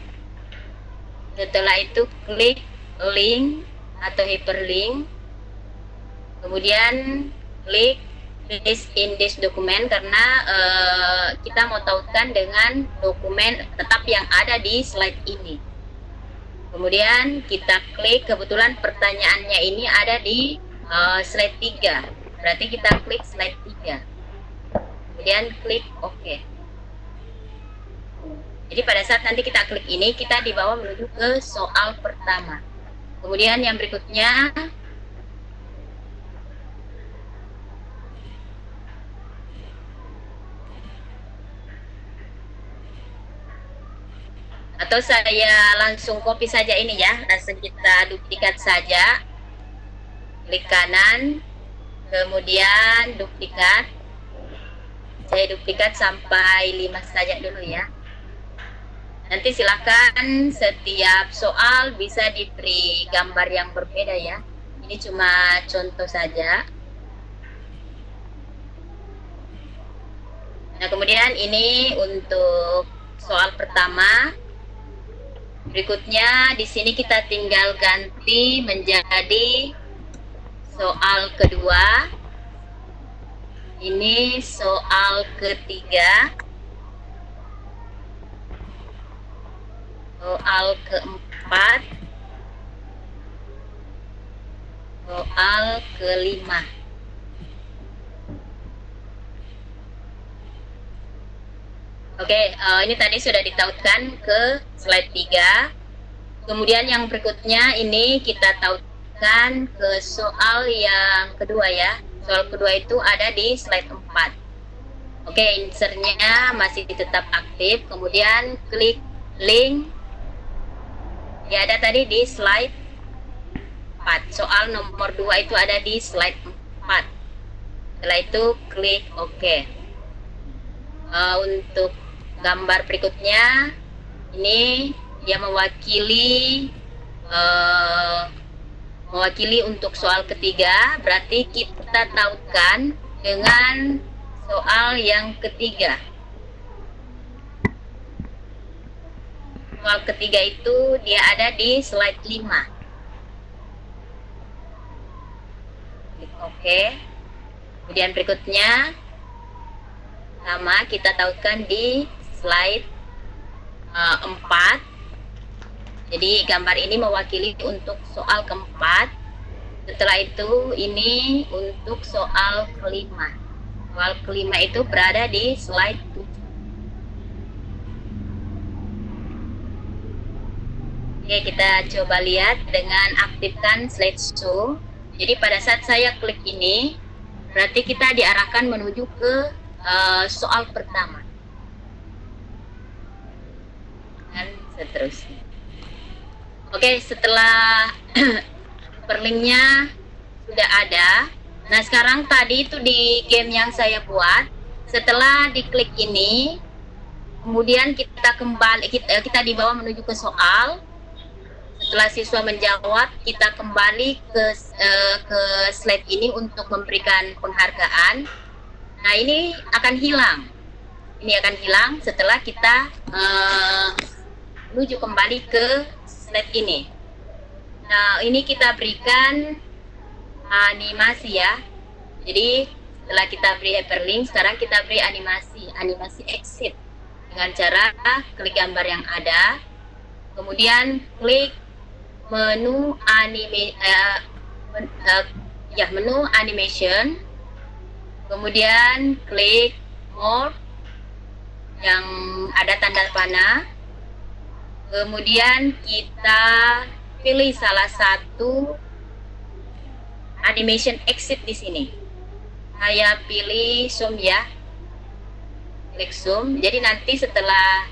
setelah itu klik link atau hyperlink, kemudian klik paste in this document karena kita mau tautkan dengan dokumen tetap yang ada di slide ini. Kemudian kita klik, kebetulan pertanyaannya ini ada di slide 3, berarti kita klik slide 3, kemudian klik OK. Jadi pada saat nanti kita klik ini, kita dibawa menuju ke soal pertama. Kemudian yang berikutnya, atau saya langsung copy saja ini ya, langsung kita duplikat saja. Klik kanan, kemudian duplikat. Saya duplikat sampai 5 saja dulu ya. Nanti silakan setiap soal bisa diberi gambar yang berbeda ya. Ini cuma contoh saja. Nah, kemudian ini untuk soal pertama. Berikutnya di sini kita tinggal ganti menjadi soal kedua. Ini soal ketiga. Soal keempat, soal kelima. Oke, ini tadi sudah ditautkan ke slide 3. Kemudian yang berikutnya ini kita tautkan ke soal yang kedua ya. Soal kedua itu ada di slide 4. Oke, insertnya masih tetap aktif. Kemudian klik link. Ya, ada tadi di slide 4. Soal nomor 2 itu ada di slide 4. Setelah itu klik OK. Untuk gambar berikutnya, ini dia mewakili untuk soal ketiga. Berarti kita tautkan dengan soal yang ketiga. Soal ketiga itu dia ada di slide 5. Klik OK. Kemudian berikutnya sama kita tautkan di slide 4. Jadi gambar ini mewakili untuk soal keempat. Setelah itu ini untuk soal kelima. Soal kelima itu berada di slide 7. Oke, kita coba lihat dengan aktifkan slideshow. Jadi pada saat saya klik ini, berarti kita diarahkan menuju ke soal pertama. Dan seterusnya. Oke, setelah perlinknya sudah ada. Nah, sekarang tadi itu di game yang saya buat, setelah diklik ini, kemudian kita kembali, kita dibawa menuju ke soal. Setelah siswa menjawab, kita kembali ke slide ini untuk memberikan penghargaan. Nah, ini akan hilang. Ini akan hilang setelah kita menuju kembali ke slide ini. Nah, ini kita berikan animasi ya. Jadi setelah kita beri hyperlink, sekarang kita beri animasi exit dengan cara klik gambar yang ada, kemudian klik menu menu animation, kemudian klik more yang ada tanda panah, kemudian kita pilih salah satu animation exit di sini. Saya pilih zoom ya, klik zoom. Jadi nanti setelah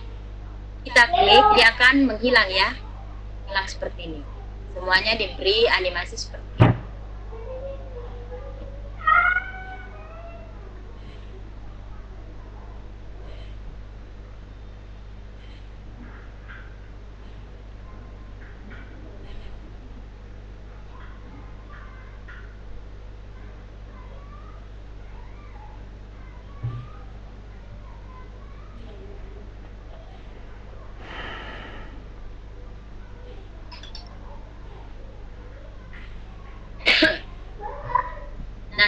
kita klik dia akan menghilang ya, hilang seperti ini. Semuanya diberi animasi seperti ini.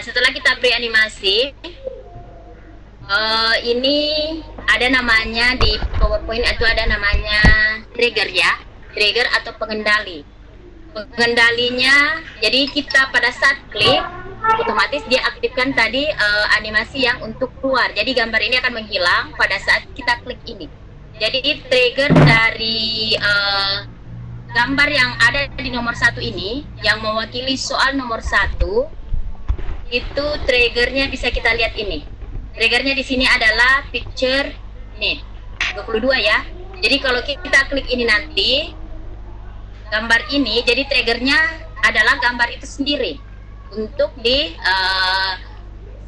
setelah kita beri animasi, ini ada namanya di PowerPoint itu ada namanya trigger ya, trigger atau pengendali. Pengendalinya, jadi kita pada saat klik, otomatis dia aktifkan tadi animasi yang untuk keluar. Jadi gambar ini akan menghilang pada saat kita klik ini. Jadi trigger dari gambar yang ada di nomor 1 ini, yang mewakili soal nomor 1, itu triggernya bisa kita lihat ini. Triggernya di sini adalah picture ini 22 ya. Jadi kalau kita klik ini nanti gambar ini, jadi triggernya adalah gambar itu sendiri untuk di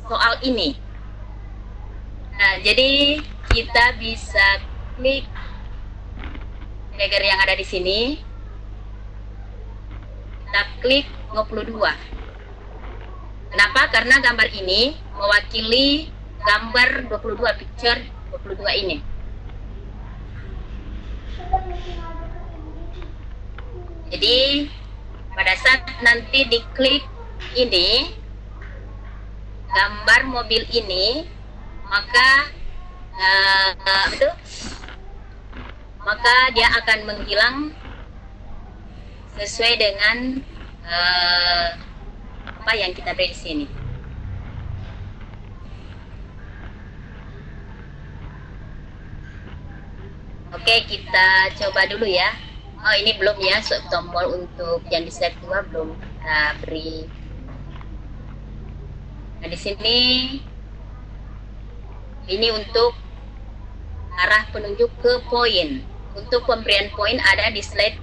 soal ini. Nah, jadi kita bisa klik trigger yang ada di sini. Kita klik 22. Kenapa? Karena gambar ini mewakili gambar 22, picture 22 ini. Jadi pada saat nanti diklik ini gambar mobil ini, maka maka dia akan menghilang sesuai dengan apa yang kita beri di sini. Oke, kita coba dulu ya. Oh, ini belum ya, tombol untuk yang di slide 2 belum kita beri. Nah, di sini ini untuk arah penunjuk ke poin. Untuk pemberian poin ada di slide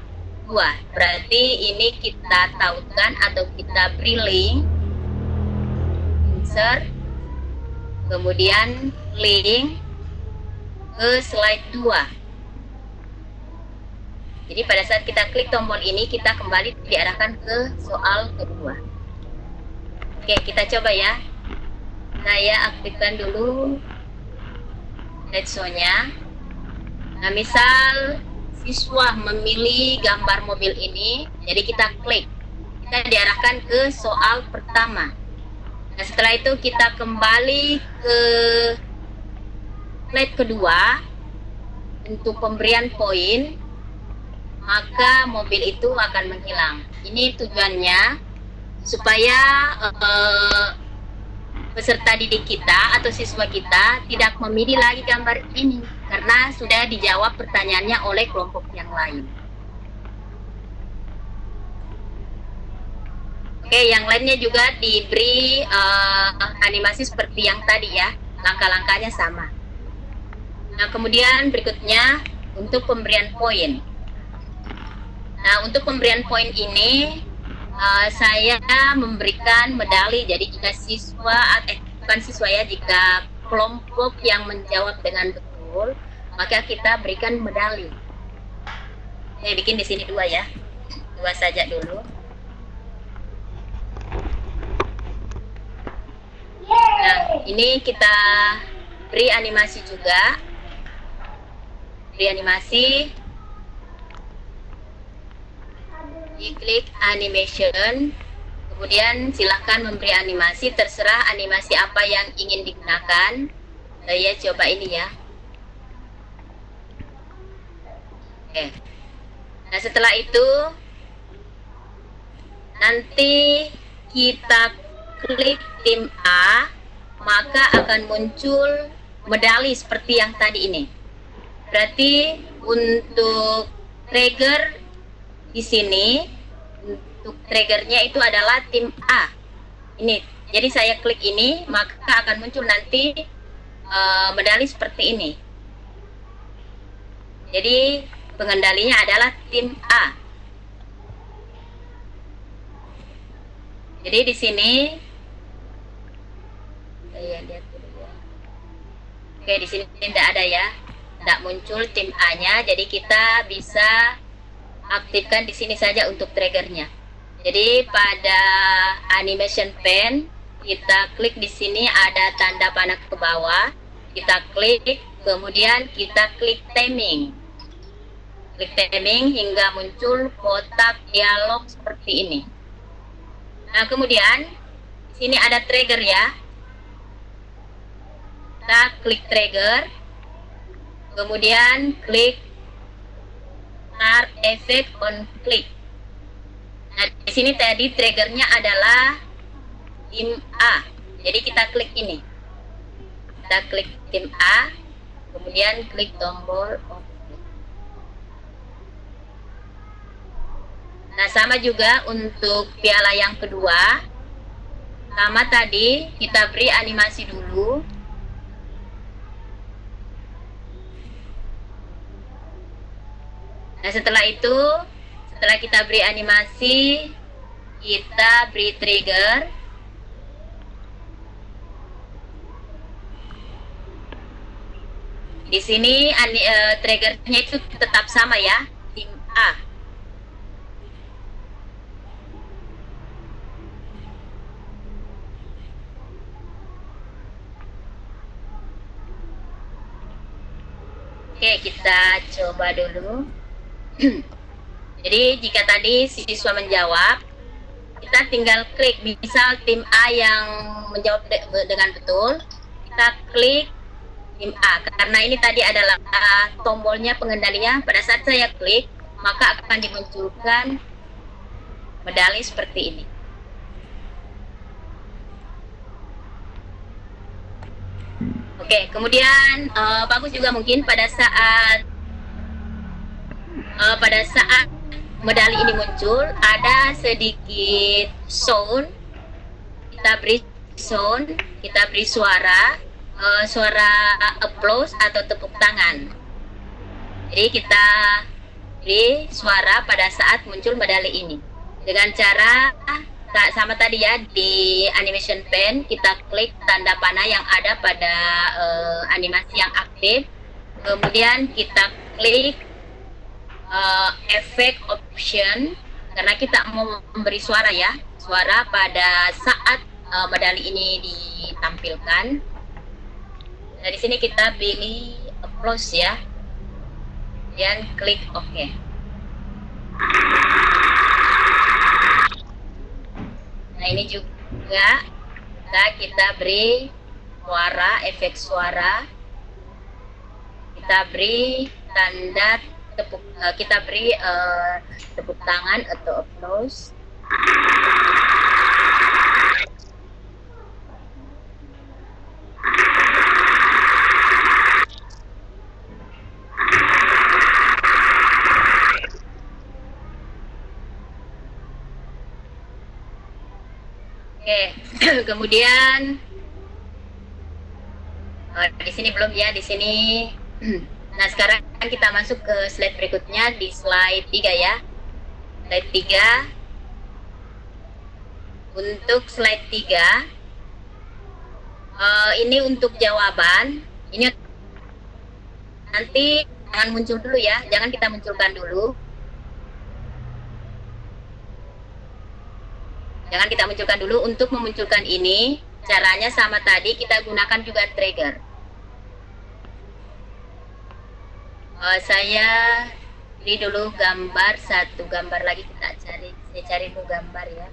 2. Berarti ini kita tautkan atau kita beri link, insert, kemudian link ke slide 2. Jadi pada saat kita klik tombol ini, kita kembali diarahkan ke soal kedua. Oke, kita coba ya. Saya aktifkan dulu slideshow-nya. Nah, misal siswa memilih gambar mobil ini, jadi kita klik. Kita diarahkan ke soal pertama. Nah, setelah itu kita kembali ke slide kedua untuk pemberian poin, maka mobil itu akan menghilang. Ini tujuannya supaya peserta didik kita atau siswa kita tidak memilih lagi gambar ini karena sudah dijawab pertanyaannya oleh kelompok yang lain. Oke, yang lainnya juga diberi animasi seperti yang tadi ya, langkah-langkahnya sama. Nah, kemudian berikutnya untuk pemberian poin. Nah, untuk pemberian poin ini saya memberikan medali. Jadi jika siswa, bukan siswa ya, jika kelompok yang menjawab dengan betul, maka kita berikan medali. Saya bikin di sini 2 ya, 2 saja dulu. Nah, ini kita beri animasi juga. Beri animasi. Diklik animation, kemudian silahkan memberi animasi, terserah animasi apa yang ingin digunakan. Saya coba ini ya. Oke. Nah, setelah itu nanti kita klik tim A, maka akan muncul medali seperti yang tadi ini. Berarti untuk trigger di sini, untuk triggernya itu adalah tim A. Ini, jadi saya klik ini, maka akan muncul nanti medali seperti ini. Jadi pengendalinya adalah tim A. Jadi di sini, saya lihat dulu ya. Oke, di sini tidak ada ya, tidak muncul tim A-nya. Jadi kita bisa aktifkan di sini saja untuk triggernya. Jadi pada animation pen kita klik di sini ada tanda panah ke bawah, kita klik, kemudian kita klik timing. Klik timing hingga muncul kotak dialog seperti ini. Nah, kemudian di Sini ada trigger ya. Kita klik trigger, kemudian klik start effect on click. Nah, di sini tadi triggernya adalah tim A. Jadi kita klik ini. Kita klik tim A, kemudian klik tombol off. Nah, sama juga untuk piala yang kedua. Sama tadi, kita beri animasi dulu. Nah, setelah itu, setelah kita beri animasi, kita beri trigger. Di sini triggernya itu tetap sama ya, tim A. Oke, kita coba dulu. Jadi jika tadi siswa menjawab, kita tinggal klik. Misal tim A yang menjawab dengan betul, kita klik tim A. Karena ini tadi adalah tombolnya pengendalinya. Pada saat saya klik, maka akan dimunculkan medali seperti ini. Oke, kemudian bagus juga mungkin pada saat medali ini muncul, ada sedikit sound. Kita beri sound, kita beri suara applause atau tepuk tangan. Jadi kita beri suara pada saat muncul medali ini dengan cara sama tadi ya, di animation pen kita klik tanda panah yang ada pada animasi yang aktif, kemudian kita klik effect option karena kita mau memberi suara ya, suara pada saat medali ini ditampilkan. Nah, di sini kita pilih applause ya, dan klik OK. Nah, ini juga kita beri suara, efek suara, kita beri tanda tepuk, kita beri tepuk tangan atau applause. Oke, kemudian di sini belum ya, di sini. Nah, sekarang kita masuk ke slide berikutnya, di slide 3 ya. Slide 3. Untuk slide 3, ini untuk jawaban. Ini nanti jangan muncul dulu ya, jangan kita munculkan dulu. Jangan kita munculkan dulu. Untuk memunculkan ini, caranya sama tadi, kita gunakan juga trigger. Saya beri dulu gambar, satu gambar lagi kita cari. Saya cari dulu gambar ya.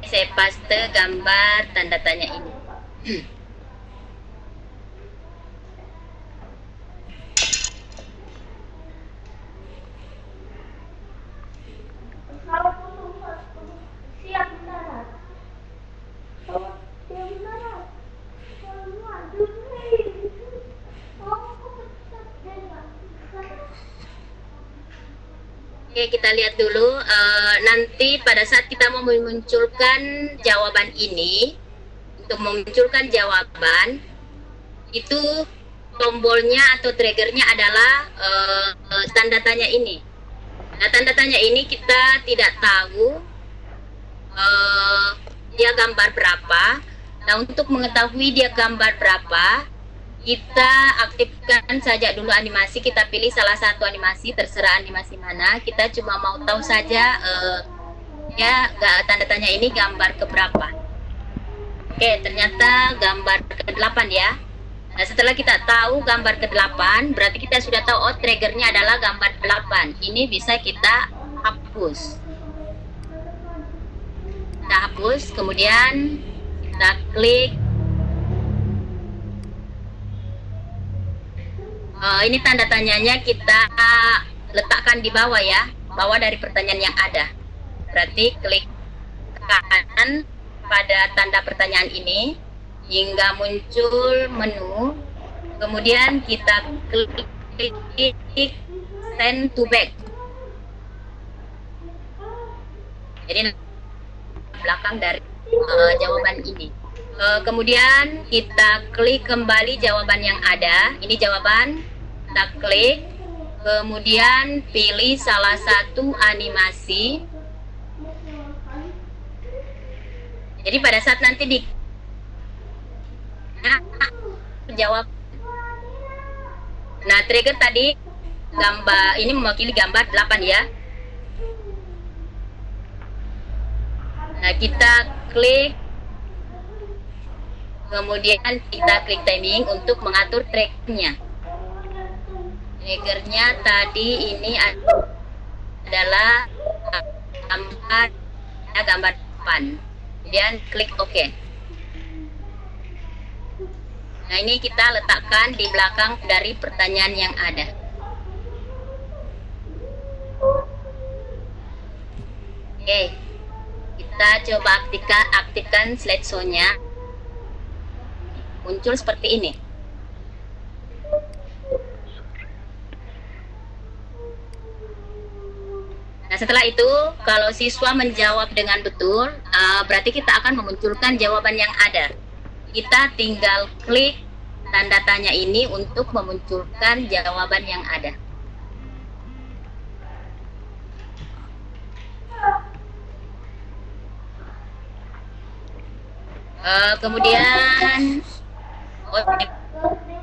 Saya paste gambar tanda tanya ini. Oke, kita lihat dulu. Nanti pada saat kita mau memunculkan jawaban ini, untuk memunculkan jawaban, itu tombolnya atau triggernya adalah tanda tanya ini. Nah, tanda tanya ini kita tidak tahu dia gambar berapa. Nah, untuk mengetahui dia gambar berapa, kita aktifkan saja dulu animasi. Kita pilih salah satu animasi, terserah animasi mana. Kita cuma mau tahu saja ya tanda tanya ini gambar keberapa. Oke, ternyata gambar ke-8 ya. Nah, setelah kita tahu gambar ke-8, berarti kita sudah tahu triggernya adalah gambar 8. Ini bisa kita hapus. Kita hapus, kemudian kita klik. Ini tanda tanyanya kita letakkan di bawah ya, bawah dari pertanyaan yang ada. Berarti klik kanan pada tanda pertanyaan ini hingga muncul menu, kemudian kita klik send to back. Jadi belakang dari jawaban ini. Kemudian kita klik kembali jawaban yang ada. Ini jawaban, kita klik, kemudian pilih salah satu animasi. Jadi pada saat nanti di jawab, nah trigger tadi gambar ini mewakili gambar 8 ya. Nah, kita klik, kemudian kita klik timing untuk mengatur tracknya. Triggernya tadi ini adalah gambar 8. Kemudian klik OK. Nah, ini kita letakkan di belakang dari pertanyaan yang ada. Oke, kita coba aktifkan slideshow-nya. Muncul seperti ini. Nah, setelah itu kalau siswa menjawab dengan betul, berarti kita akan memunculkan jawaban yang ada. Kita tinggal klik tanda tanya ini untuk memunculkan jawaban yang ada. Kemudian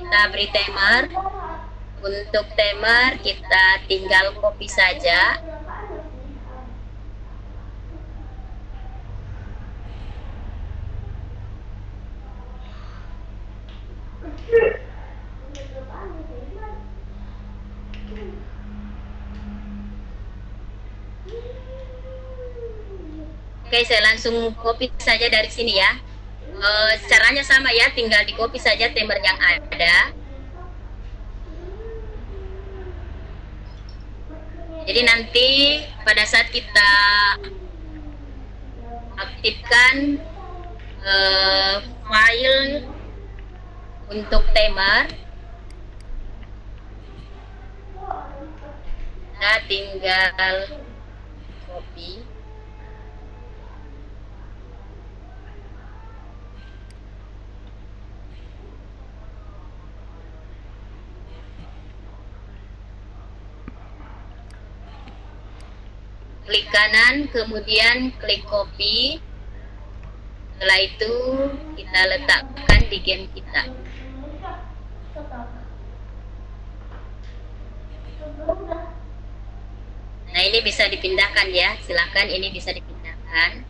kita beri timer. Untuk timer kita tinggal copy saja. Oke, saya langsung copy saja dari sini ya. Caranya sama ya, tinggal di copy saja timer yang ada. Jadi nanti pada saat kita aktifkan file untuk timer, kita tinggal copy. Klik kanan, kemudian klik copy. Setelah itu kita letakkan di game kita. Nah, ini bisa dipindahkan ya. Silakan, ini bisa dipindahkan.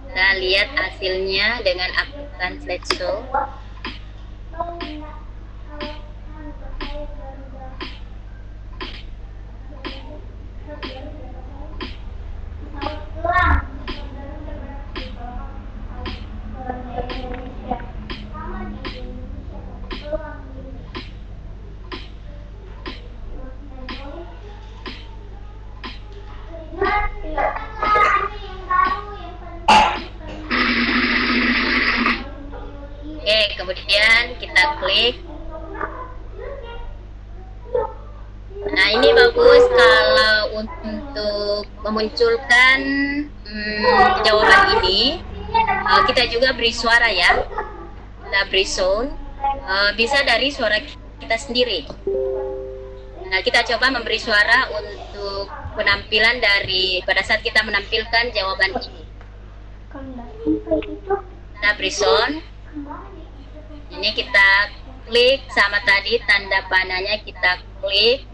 Kita lihat hasilnya dengan aktifkan slideshow. kemudian kita klik. Nah, ini bagus kalau untuk memunculkan jawaban ini. Kita juga beri suara ya. Kita beri sound. Bisa dari suara kita sendiri. Nah, kita coba memberi suara untuk penampilan dari pada saat kita menampilkan jawaban ini. Kita beri sound. Ini kita klik sama tadi tanda panahnya, kita klik.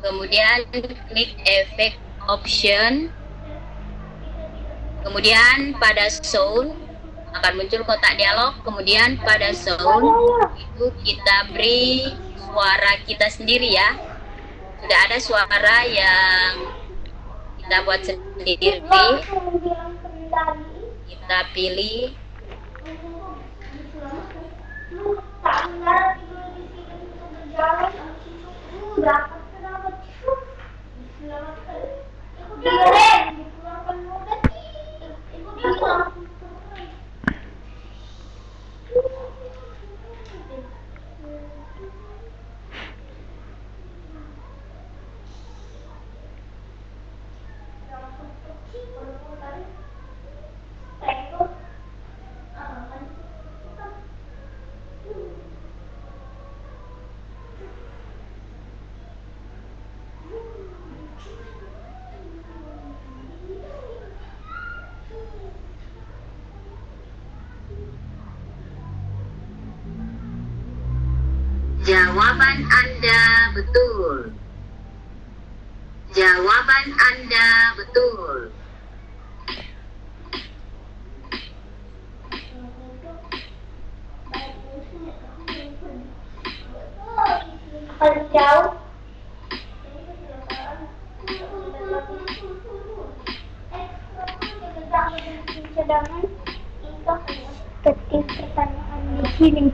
Kemudian klik efek option. Kemudian pada sound akan muncul kotak dialog. Kemudian pada sound itu kita beri suara kita sendiri ya. Sudah ada suara yang kita buat sendiri. Kita pilih. Jawaban Anda betul. Jawaban Anda betul. Jauh. Cadangan itu ketik pertanyaan di sini.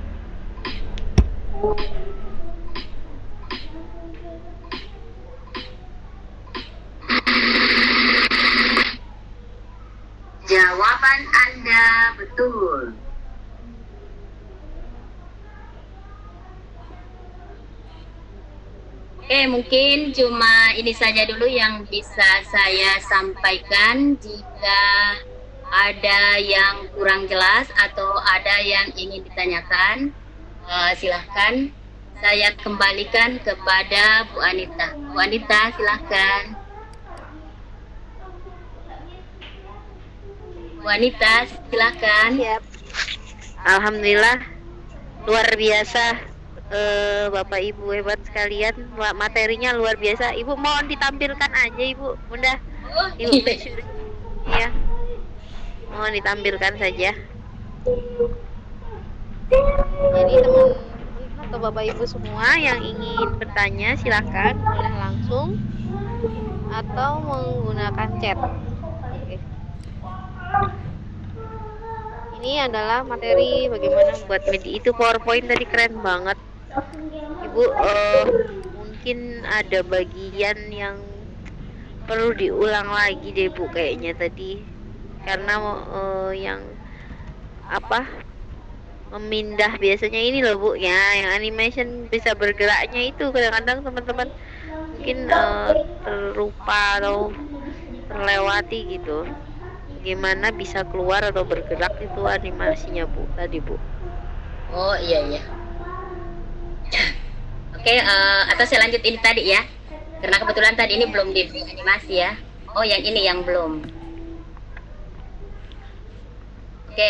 Jawaban Anda betul. Oke, mungkin cuma ini saja dulu yang bisa saya sampaikan. Jika ada yang kurang jelas atau ada yang ingin ditanyakan, silahkan saya kembalikan kepada Bu Anita. Bu Anita, silahkan. Bu Anita, silahkan. Siap. Alhamdulillah, luar biasa. Bapak Ibu hebat sekalian, materinya luar biasa. Ibu mohon ditampilkan aja, Ibu. Bunda, Ibu ya, mohon ditampilkan saja. Jadi teman atau Bapak Ibu semua yang ingin bertanya silahkan boleh langsung atau menggunakan chat. Oke. Ini adalah materi bagaimana membuat media itu. PowerPoint tadi keren banget. Ibu, mungkin ada bagian yang perlu diulang lagi deh Bu kayaknya tadi, karena yang apa memindah biasanya ini loh Bu ya, yang animation bisa bergeraknya itu kadang-kadang teman-teman mungkin terlupa atau terlewati gitu. Gimana bisa keluar atau bergerak itu animasinya Bu tadi Bu. Oh iya. Oke, atau saya lanjut ini tadi ya, karena kebetulan tadi ini belum di animasi ya. Oh yang ini yang belum. Oke,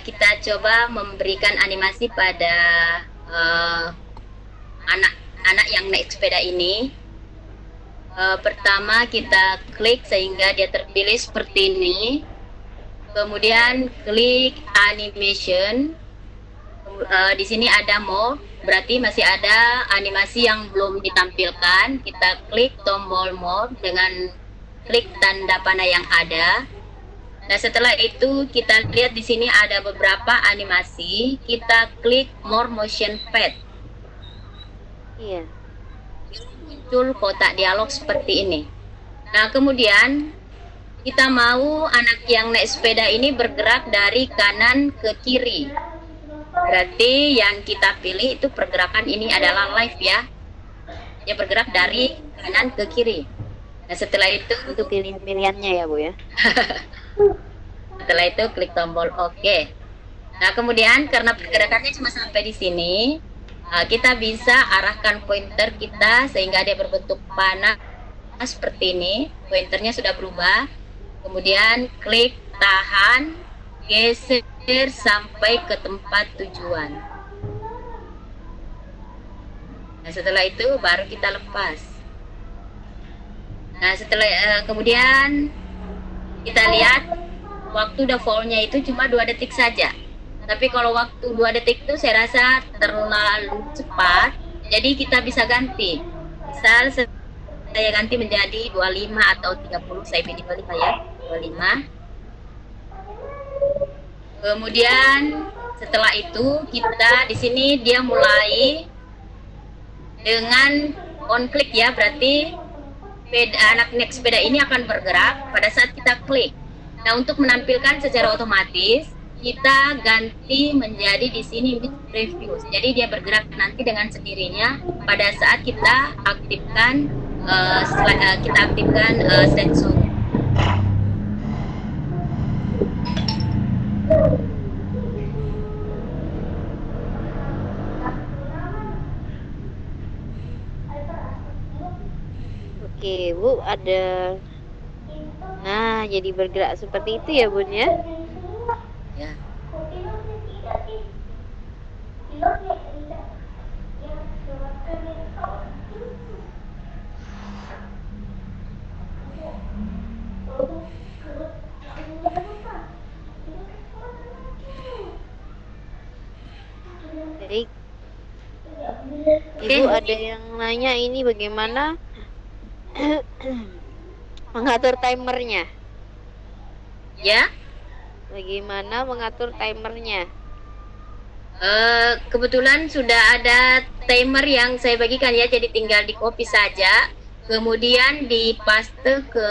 kita coba memberikan animasi pada anak yang naik sepeda ini. Pertama kita klik sehingga dia terpilih seperti ini. Kemudian klik animation. Di sini ada more, berarti masih ada animasi yang belum ditampilkan. Kita klik tombol more dengan klik tanda panah yang ada. Nah, setelah itu kita lihat di sini ada beberapa animasi. Kita klik more motion pad. Iya. Muncul kotak dialog seperti ini. Nah, kemudian kita mau anak yang naik sepeda ini bergerak dari kanan ke kiri. Berarti yang kita pilih itu pergerakan ini adalah live ya. Dia bergerak dari kanan ke kiri. Nah setelah itu Itu pilihan-pilihannya ya Bu ya. setelah itu klik tombol OK. Nah kemudian karena pergerakannya cuma sampai di sini, kita bisa arahkan pointer kita sehingga dia berbentuk panah seperti ini. Pointernya sudah berubah. Kemudian klik tahan, geser sampai ke tempat tujuan. Nah setelah itu baru kita lepas. Nah setelah kemudian kita lihat waktu defaultnya itu cuma 2 detik saja. Tapi kalau waktu 2 detik itu saya rasa terlalu cepat. Jadi kita bisa ganti. Misal saya ganti menjadi 25 atau 30. Saya pilih 25 ya. 25. Kemudian setelah itu kita di sini dia mulai dengan on klik ya, berarti anak naik sepeda ini akan bergerak pada saat kita klik. Nah untuk menampilkan secara otomatis kita ganti menjadi di sini mid preview. Jadi dia bergerak nanti dengan sendirinya pada saat kita aktifkan sensor. Oke Bu, ada. Nah, jadi bergerak seperti itu ya Bun ya. Ya. Baik. Ibu ada yang nanya ini bagaimana mengatur timernya? Ya. Bagaimana mengatur timernya? Kebetulan sudah ada timer yang saya bagikan ya, jadi tinggal di copy saja, kemudian dipaste ke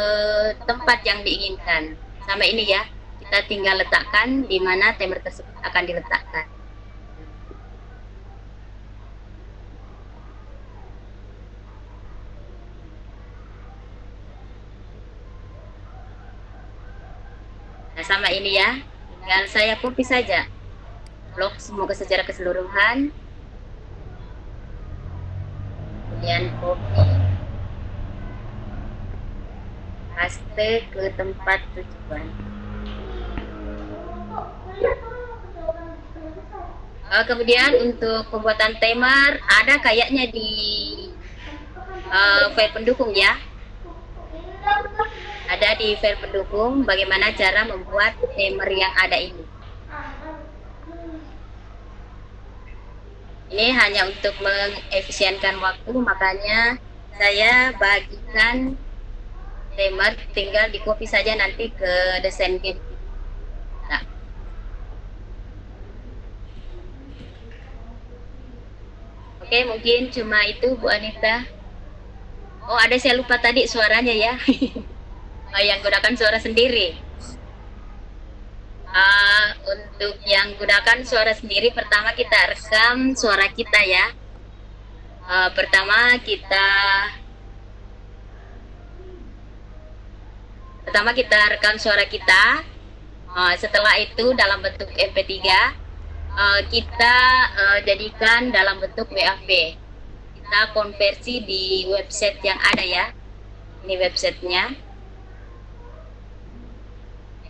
tempat yang diinginkan. Sama ini ya, kita tinggal letakkan di mana timer tersebut akan diletakkan. Nah, sama ini ya, tinggal saya copy saja. Blok semoga secara keseluruhan. Kemudian copy. Paste ke tempat tujuan. Kemudian untuk pembuatan timer ada kayaknya di file pendukung ya. Ada di file pendukung bagaimana cara membuat timer yang ada ini. Ini hanya untuk mengefisienkan waktu, makanya saya bagikan timer, tinggal di copy saja nanti ke desain game. Nah. Oke, mungkin cuma itu Bu Anita. Oh, ada saya lupa tadi suaranya ya. Yang gunakan suara sendiri. Untuk yang gunakan suara sendiri, pertama kita rekam suara kita ya. Pertama kita rekam suara kita. Setelah itu dalam bentuk MP3 kita jadikan dalam bentuk WAV. Kita konversi di website yang ada ya. Ini websitenya.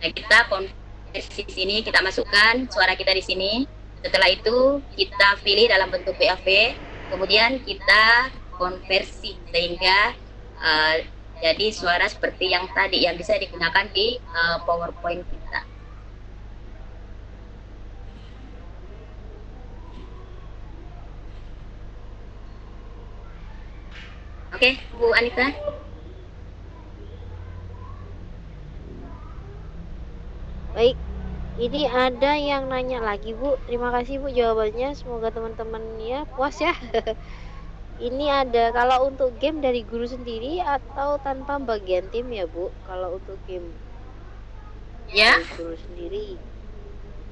Nah, kita konversi di sini, kita masukkan suara kita di sini. Setelah itu kita pilih dalam bentuk WAV, kemudian kita konversi sehingga jadi suara seperti yang tadi yang bisa digunakan di PowerPoint kita. Oke, Bu Anita. Baik, ini ada yang nanya lagi Bu. Terima kasih Bu jawabannya. Semoga teman-teman ya puas ya. Ini ada, kalau untuk game dari guru sendiri atau tanpa bagian tim ya Bu? Kalau untuk game Ya. dari guru sendiri.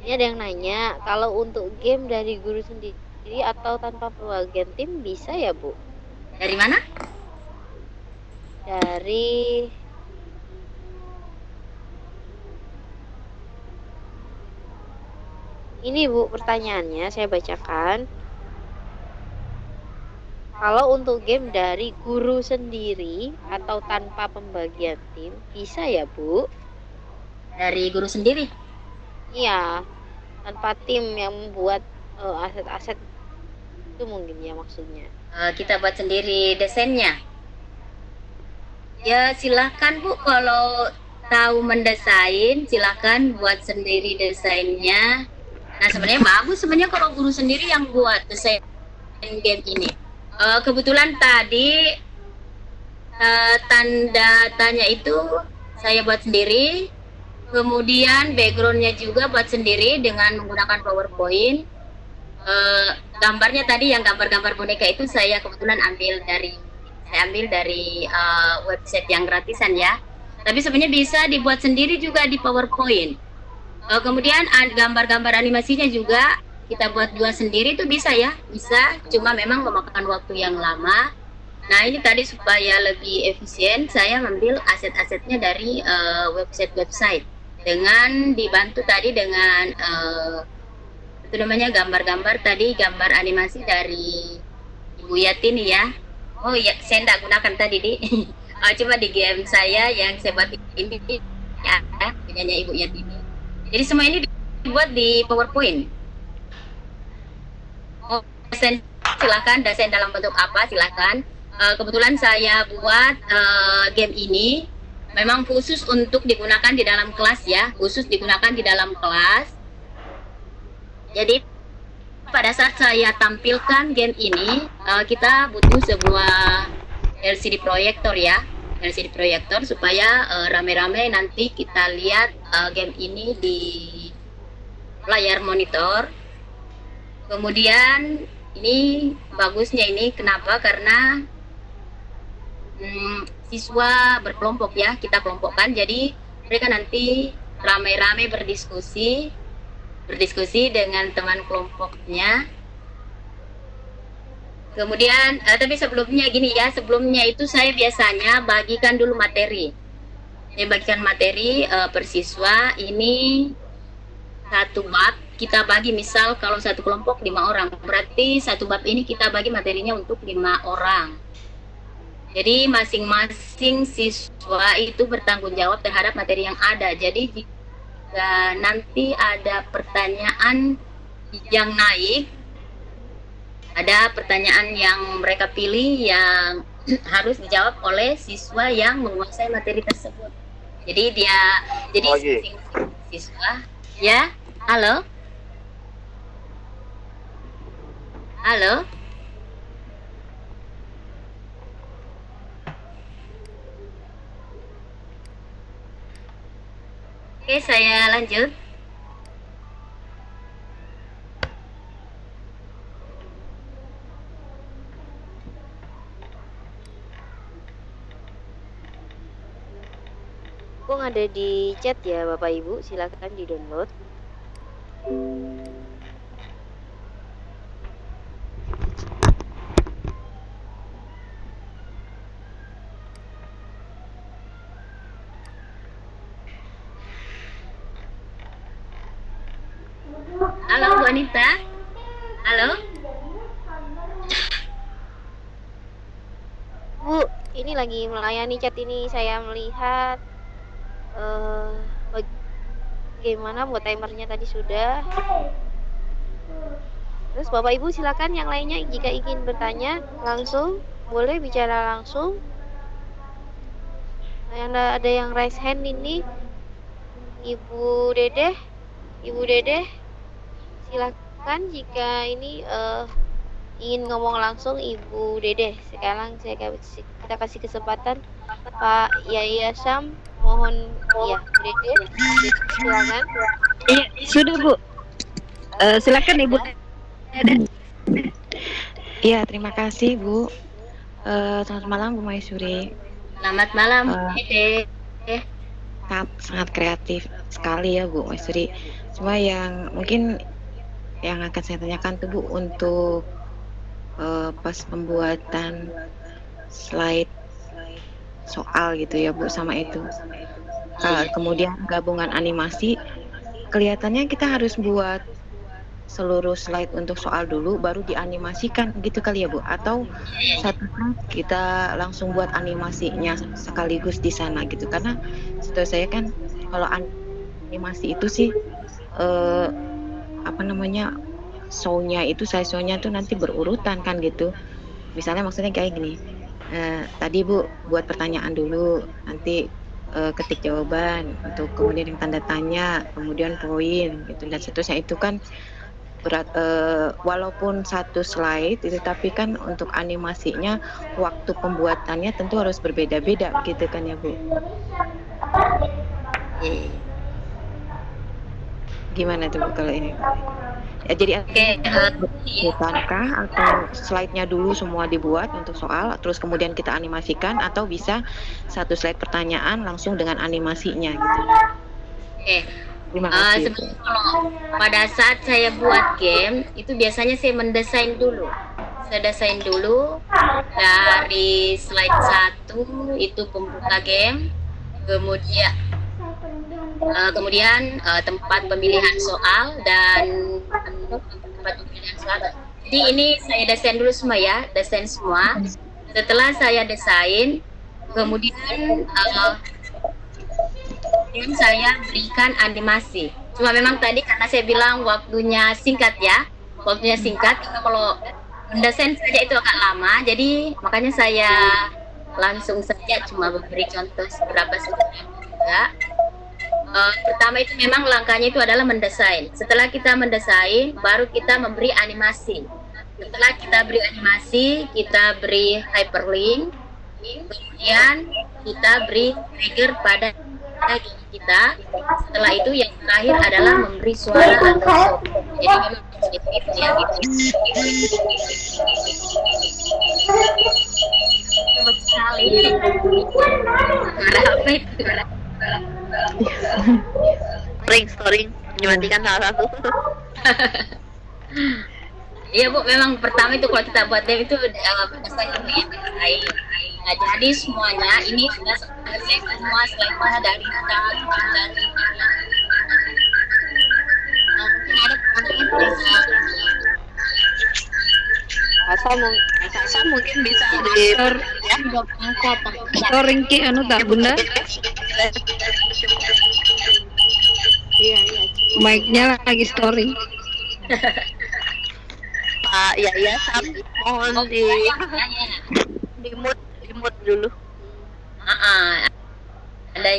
Ini Ini ada yang nanya, kalau untuk game dari guru sendiri atau tanpa pembagian tim bisa ya, Bu? Dari mana? Dari ini, Bu, pertanyaannya saya bacakan. Kalau untuk game dari guru sendiri atau tanpa pembagian tim bisa ya, Bu? Dari guru sendiri. Iya, tanpa tim yang membuat aset-aset itu mungkin ya maksudnya. Kita buat sendiri desainnya. Ya silahkan Bu, kalau tahu mendesain silahkan buat sendiri desainnya. Nah sebenarnya bagus sebenarnya kalau guru sendiri yang buat desain game ini. Kebetulan tadi tanda tanya itu saya buat sendiri, kemudian backgroundnya juga buat sendiri dengan menggunakan PowerPoint. Gambarnya tadi yang gambar-gambar boneka itu saya kebetulan ambil dari website yang gratisan ya. Tapi sebenarnya bisa dibuat sendiri juga di PowerPoint. Kemudian gambar-gambar animasinya juga kita buat dua sendiri itu bisa ya, bisa. Cuma memang memakan waktu yang lama. Nah ini tadi supaya lebih efisien, saya mengambil aset-asetnya dari website dengan dibantu tadi dengan itu namanya gambar-gambar tadi, gambar animasi dari Ibu Yatini ya. Oh iya, saya tidak gunakan tadi di cuma di game saya yang saya buat ini ya, punyanya Ibu Yatini. Jadi semua ini dibuat di PowerPoint. Oh, desain silakan, desain dalam bentuk apa silakan. Kebetulan saya buat game ini memang khusus untuk digunakan di dalam kelas ya, khusus digunakan di dalam kelas. Jadi pada saat saya tampilkan game ini, kita butuh sebuah LCD proyektor ya, LCD proyektor supaya rame-rame nanti kita lihat game ini di layar monitor. Kemudian ini bagusnya ini kenapa? Karena siswa berkelompok ya, kita kelompokkan, jadi mereka nanti ramai-ramai berdiskusi dengan teman kelompoknya. Kemudian tapi sebelumnya gini ya, sebelumnya itu saya biasanya bagikan dulu materi. Saya bagikan materi per siswa ini satu bab kita bagi, misal kalau satu kelompok 5 orang, berarti satu bab ini kita bagi materinya untuk 5 orang. Jadi masing-masing siswa itu bertanggung jawab terhadap materi yang ada. Jadi jika nanti ada pertanyaan yang naik, ada pertanyaan yang mereka pilih yang harus dijawab oleh siswa yang menguasai materi tersebut. Jadi masing-masing siswa ya. Halo? Halo? Oke, saya lanjut. Kok ada di chat ya Bapak Ibu, silakan di-download. Halo Bu Anita. Halo? Bu, ini lagi melayani chat ini, saya melihat bagaimana buat timernya tadi sudah. Terus Bapak Ibu silakan yang lainnya jika ingin bertanya langsung, boleh bicara langsung. Ada yang raise hand ini, Ibu Dedeh, silakan jika ini ingin ngomong langsung Ibu Dedeh. Sekarang kita kasih kesempatan Pak Yaya Sam, mohon ya Bu Dedeh, silakan. Iya, sudah Bu. Silakan Ibu. Iya, terima kasih Bu. Selamat malam Bu Maisuri. Selamat malam Bu Dedeh. Sangat kreatif sekali ya Bu Maisuri. Cuma yang mungkin yang akan saya tanyakan tuh Bu untuk pas pembuatan slide soal gitu ya Bu sama itu. Kemudian gabungan animasi, kelihatannya kita harus buat seluruh slide untuk soal dulu baru dianimasikan gitu kali ya Bu, atau satu slide kita langsung buat animasinya sekaligus di sana gitu. Karena setahu saya kan kalau animasi itu sih show-nya itu show-nya tuh nanti berurutan kan gitu. Misalnya maksudnya kayak gini, tadi Bu buat pertanyaan dulu, nanti ketik jawaban, untuk kemudian yang tanda tanya, kemudian poin gitu, dan seterusnya. Itu kan berat, walaupun satu slide itu, tapi kan untuk animasinya waktu pembuatannya tentu harus berbeda-beda gitu kan ya Bu. Gimana tuh Bu kalau ini? Ya, jadi bukankah atau slide-nya dulu semua dibuat untuk soal, terus kemudian kita animasikan, atau bisa satu slide pertanyaan langsung dengan animasinya gitu? Terima kasih. Sebenarnya kalau pada saat saya buat game itu biasanya saya mendesain dulu. Saya desain dulu dari slide 1 itu pembuka game, kemudian tempat pemilihan soal dan tempat pemilihan soal. Jadi ini saya desain dulu semua ya, desain semua. Setelah saya desain, kemudian saya berikan animasi. Cuma memang tadi karena saya bilang waktunya singkat ya, kalau mendesain saja itu agak lama, jadi makanya saya langsung saja cuma memberi contoh beberapa juga. Pertama itu memang langkahnya itu adalah mendesain. Setelah kita mendesain, baru kita memberi animasi. Setelah kita beri animasi, kita beri hyperlink, kemudian kita beri trigger pada game kita. Setelah itu yang terakhir adalah memberi suara atau sound. Jadi memang seperti itu ya gitu. Cepat sekali. Suara apa itu? Storing dimatikan salah satu. Iya Bu, memang pertama itu kalau kita buat game itu berdasarkan dulu ya. Nah, jadi semuanya ini sudah selesai semua slide-nya dari start dari mungkin ada pertanyaan Asal mungkin bisa di Storing ki anu tak Bunda? Iya. Mic-nya lagi storing. Ya Sam, mohon di mute dulu. Ada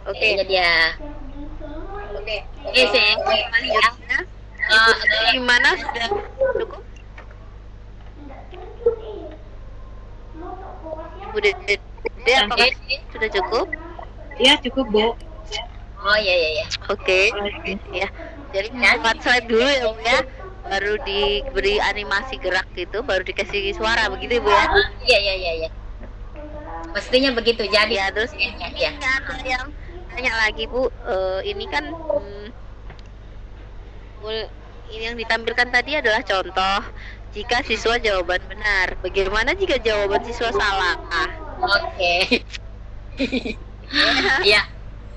Oke. Dia. Oke, saya kembali ya. Gimana, sudah cukup? Apakah sudah cukup? Iya, cukup, Bu. Oh iya. Oke. Ya. Jadi buat slide dulu ya Bu ya. Baru diberi animasi gerak gitu, baru dikasih suara begitu Bu ya. Iya. Pastinya begitu. Jadi Ya, terus ya. ada yang tanya lagi Bu, ini kan ini yang ditampilkan tadi adalah contoh jika siswa jawaban benar. Bagaimana jika jawaban siswa salah? Oke. Iya,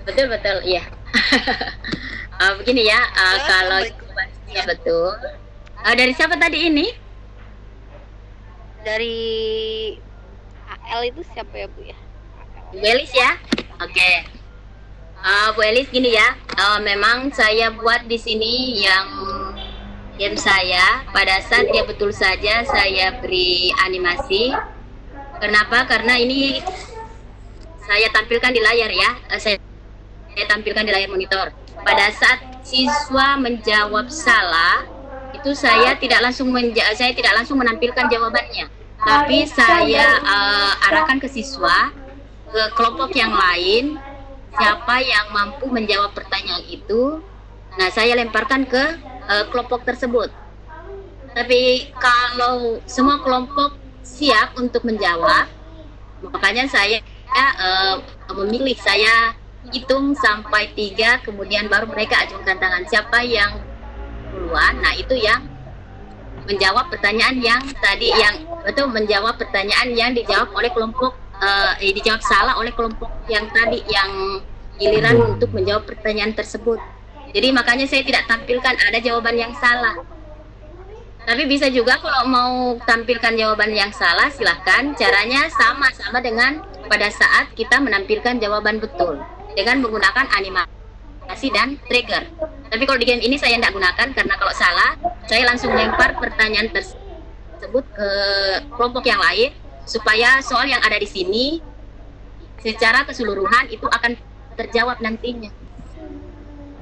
betul iya. Begini ya, kalau ya betul. Dari siapa tadi ini? Dari AL itu siapa ya Bu ya? Bu Elis ya. Oke. Bu Elis gini ya. Memang saya buat di sini yang game saya pada saat dia betul saja saya beri animasi. Kenapa? Karena ini saya tampilkan di layar ya. Saya tampilkan di layar monitor. Pada saat siswa menjawab salah, itu saya tidak langsung menampilkan jawabannya, tapi saya arahkan ke siswa, ke kelompok yang lain, siapa yang mampu menjawab pertanyaan itu. Nah, saya lemparkan ke kelompok tersebut. Tapi kalau semua kelompok siap untuk menjawab, makanya saya memilih, saya hitung sampai 3, kemudian baru mereka ajukan tangan. Siapa yang duluan, nah itu yang menjawab pertanyaan yang tadi, yang betul menjawab pertanyaan yang dijawab oleh kelompok dijawab salah oleh kelompok yang tadi, yang giliran untuk menjawab pertanyaan tersebut. Jadi makanya saya tidak tampilkan ada jawaban yang salah. Tapi bisa juga kalau mau tampilkan jawaban yang salah, silahkan. Caranya sama-sama dengan pada saat kita menampilkan jawaban betul, dengan menggunakan animasi dan trigger. Tapi kalau di game ini saya tidak gunakan, karena kalau salah, saya langsung lempar pertanyaan tersebut ke kelompok yang lain, supaya soal yang ada di sini secara keseluruhan itu akan terjawab nantinya.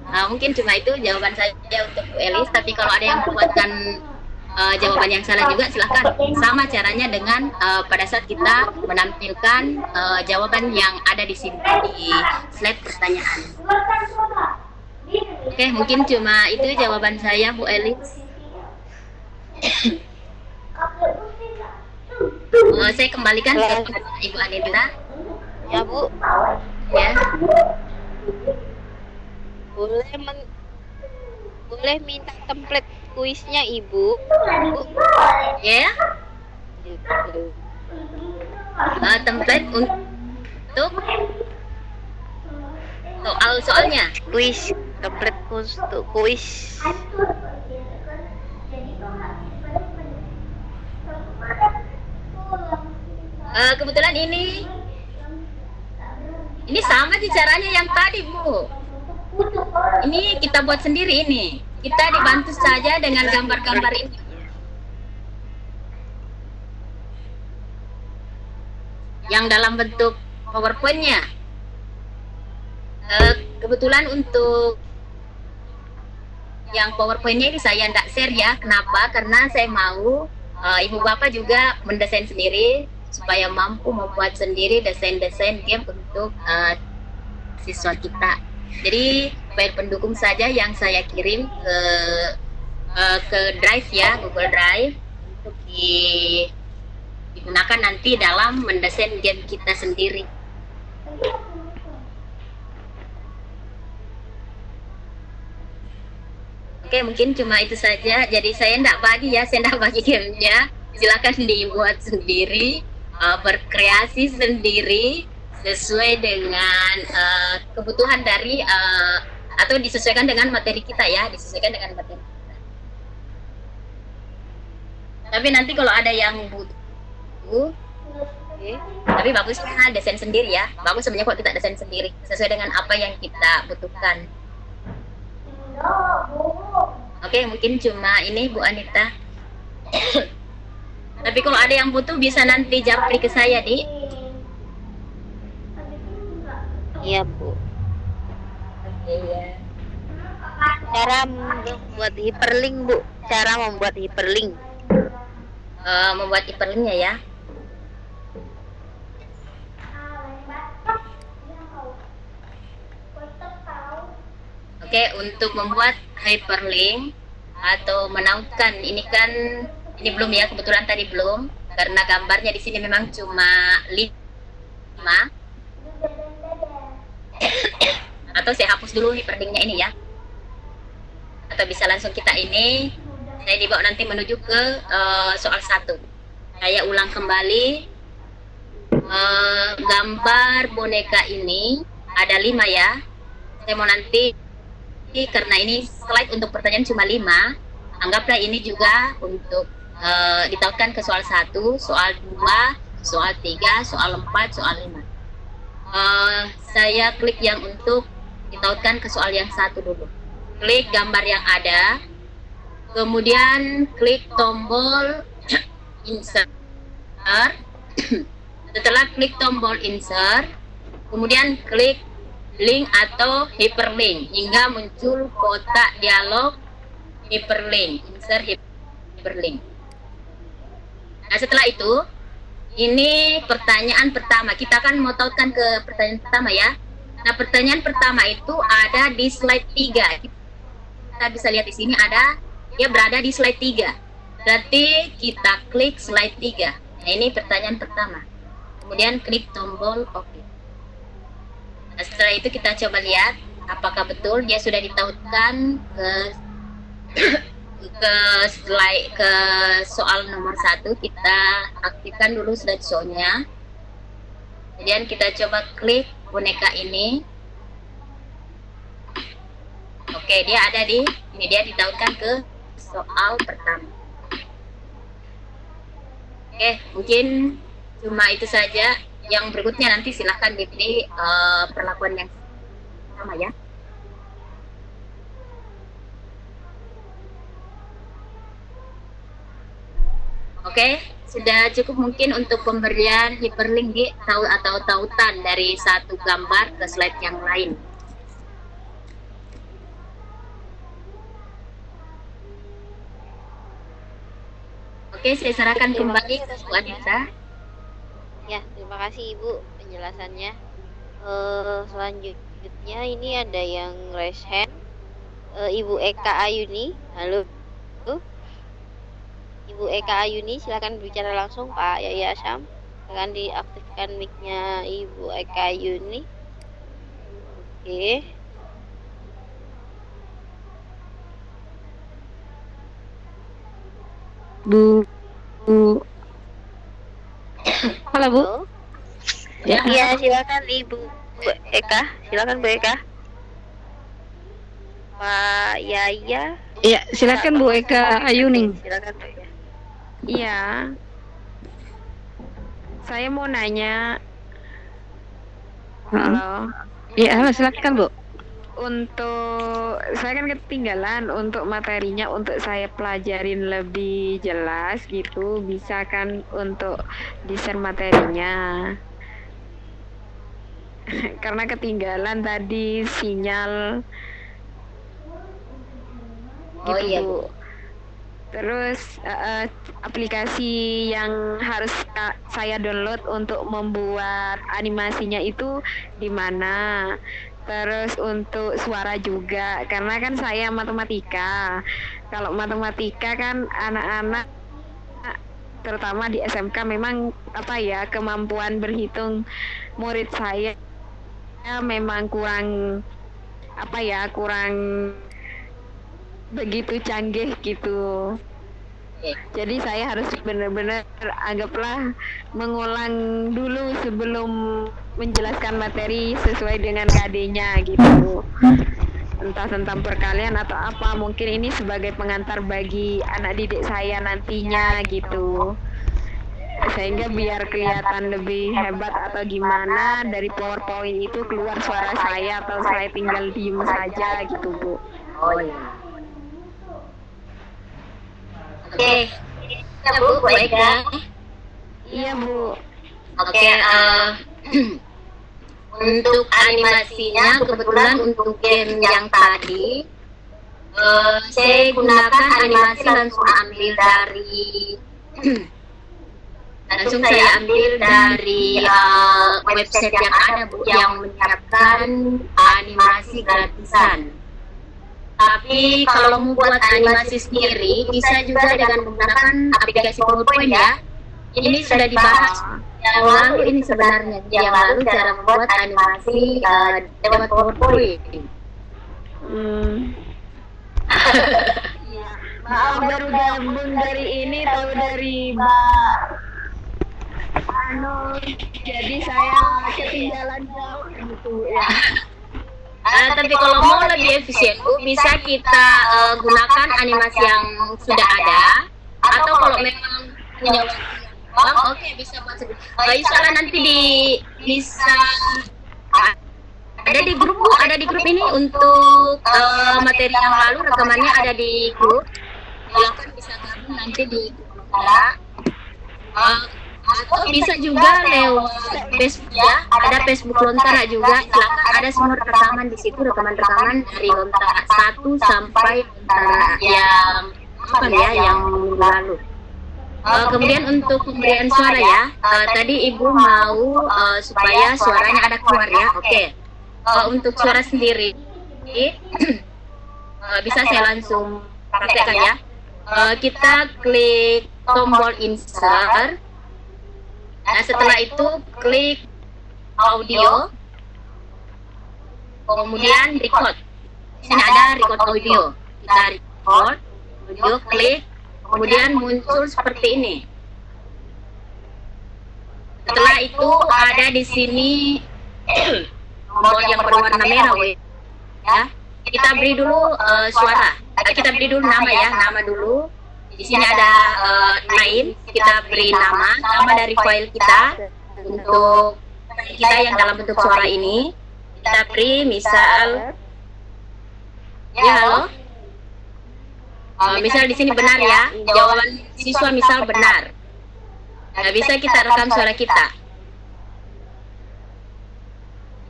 Nah, mungkin cuma itu jawaban saya untuk Bu Elis. Tapi kalau ada yang membuatkan jawaban yang salah juga, silahkan. Sama caranya dengan pada saat kita menampilkan jawaban yang ada di sini di slide pertanyaan. Oke, mungkin cuma itu jawaban saya, Bu Elis. Saya kembalikan ke Ibu Anita. Ya, Bu. Ya. Boleh minta template kuisnya, Ibu. Ya. Template untuk soalnya. Kuis, template untuk kuis. Kebetulan ini sama sih caranya yang tadi, Bu. Ini kita buat sendiri ini. Kita dibantu saja dengan gambar-gambar ini. Yang dalam bentuk PowerPoint-nya. Kebetulan untuk yang PowerPoint-nya ini saya tidak share ya. Kenapa? Karena saya mau Ibu Bapak juga mendesain sendiri, supaya mampu membuat sendiri desain-desain game untuk siswa kita. Jadi file pendukung saja yang saya kirim ke Drive ya, Google Drive, untuk digunakan nanti dalam mendesain game kita sendiri. Oke, mungkin cuma itu saja. Jadi saya tidak bagi gamenya. Silakan dibuat sendiri, berkreasi sendiri sesuai dengan kebutuhan dari atau disesuaikan dengan materi kita ya, disesuaikan dengan materi kita. Tapi nanti kalau ada yang butuh, tapi bagusnya desain sendiri ya. Bagus sebenarnya kalau kita desain sendiri sesuai dengan apa yang kita butuhkan. Oke, mungkin cuma ini Bu Anita. Tapi kalau ada yang butuh bisa nanti japri ke saya, Di. Iya, Bu. Oke ya. Cara membuat hyperlink, Bu. Cara membuat hyperlink. Membuat hyperlinknya ya. Oke, untuk membuat hyperlink atau menautkan ini belum ya, kebetulan tadi belum, karena gambarnya di sini memang cuma 5. Atau saya hapus dulu hyperlinknya ini ya. Atau bisa langsung kita ini, saya dibawa nanti menuju ke soal 1. Saya ulang kembali, gambar boneka ini ada 5 ya. Saya mau nanti, karena ini slide untuk pertanyaan cuma 5, anggaplah ini juga untuk ditautkan ke soal 1, soal 2, soal 3, soal 4, soal 5. Saya klik yang untuk ditautkan ke soal yang 1 dulu. Klik gambar yang ada, kemudian klik tombol insert. Setelah klik tombol insert, kemudian klik link atau hyperlink hingga muncul kotak dialog hyperlink, insert hyperlink. Nah, setelah itu ini pertanyaan pertama. Kita akan mau tautkan ke pertanyaan pertama ya. Nah, pertanyaan pertama itu ada di slide 3. Kita bisa lihat di sini ada, dia berada di slide 3. Berarti kita klik slide 3. Nah, ini pertanyaan pertama. Kemudian klik tombol OK. Setelah itu kita coba lihat apakah betul dia sudah ditautkan ke soal nomor 1. Kita aktifkan dulu slideshow-nya. Kemudian kita coba klik boneka ini. Oke, dia ada di ini, dia ditautkan ke soal pertama. Oke, mungkin cuma itu saja. Yang berikutnya nanti silahkan dipilih perlakuan yang sama ya. Oke, sudah cukup mungkin untuk pemberian hyperlink di atau tautan dari satu gambar ke slide yang lain. Oke, saya serahkan kembali ke Bu Anissa. Ya, terima kasih Ibu penjelasannya. Selanjutnya ini ada yang raise hand. Ibu Eka Ayuni. Halo. Ibu Eka Ayuni, silakan bicara langsung. Pak Yaya Syam, silakan diaktifkan mic-nya Ibu Eka Ayuni. Oke. Bu. Halo Bu. Ya, silakan Ibu Eka. Silakan Bu Eka. Pak Yaya. Iya, silakan Bu Eka Ayuni. Silakan Bu Eka. Iya. Saya mau nanya. Halo. Iya, halo, silakan Bu. Untuk saya kan ketinggalan untuk materinya, untuk saya pelajarin lebih jelas gitu, bisa kan untuk di-share materinya. Karena ketinggalan tadi sinyal gitu, iya. Bu. Terus aplikasi yang harus saya download untuk membuat animasinya itu di mana? Terus untuk suara juga, karena kan saya matematika. Kalau matematika kan anak-anak terutama di SMK memang kemampuan berhitung murid saya memang kurang begitu canggih gitu. Jadi saya harus benar-benar anggaplah mengulang dulu sebelum menjelaskan materi sesuai dengan KD-nya gitu. Entah tentang perkalian atau apa, mungkin ini sebagai pengantar bagi anak didik saya nantinya gitu. Sehingga biar kelihatan lebih hebat atau gimana, dari PowerPoint itu keluar suara saya atau saya tinggal diem saja gitu, Bu. Oh iya. Oke, ya Bu Eka. Iya Bu. Oke, untuk animasinya kebetulan untuk game yang tadi saya gunakan animasi langsung saya ambil dari website yang ada Bu, yang menyiapkan animasi gratisan. Tapi kalau membuat animasi sendiri bisa juga dengan menggunakan aplikasi PowerPoint ya. Ini sudah dibahas yang lalu ini sebenarnya. Yang lalu cara membuat animasi lewat PowerPoint. Maaf baru gabung dari ini, tahu dari Mbak jadi saya ketinggalan jauh gitu ya. Tapi kalau mau lebih efisien Bu, bisa kita gunakan animasi yang sudah ada, atau kalau memang punya uang, oke, bisa buat sendiri. Insya nanti bisa ada di grup Bu, ada di grup ini untuk materi yang lalu rekamannya ada di grup. Silakan bisa gabung nanti di grup Lontara. Atau bisa juga lewat Facebook ya, ada Facebook Lontara juga. Silakan, ada semua rekaman di situ, rekaman dari Lontara 1 sampai Lontara yang minggu lalu. Kemudian untuk pemberian suara ya, tadi Ibu mau supaya suaranya ada keluar ya. Oke. Untuk suara sendiri bisa saya langsung praktekkan ya. Kita klik tombol insert. Nah, setelah itu klik audio. kemudian record. Di sini ada record audio. Kita record audio, klik, kemudian muncul seperti ini. Setelah itu ada di sini tombol yang berwarna merah, ya. Kita beri dulu suara. Kita beri dulu nama ya, nama dulu. Di sini ada name, kita beri nama dari file kita untuk kita yang dalam bentuk suara ini. Kita beri misal, ya halo. Misal di sini benar ya, jawaban siswa misal benar. Nah, bisa kita rekam suara kita.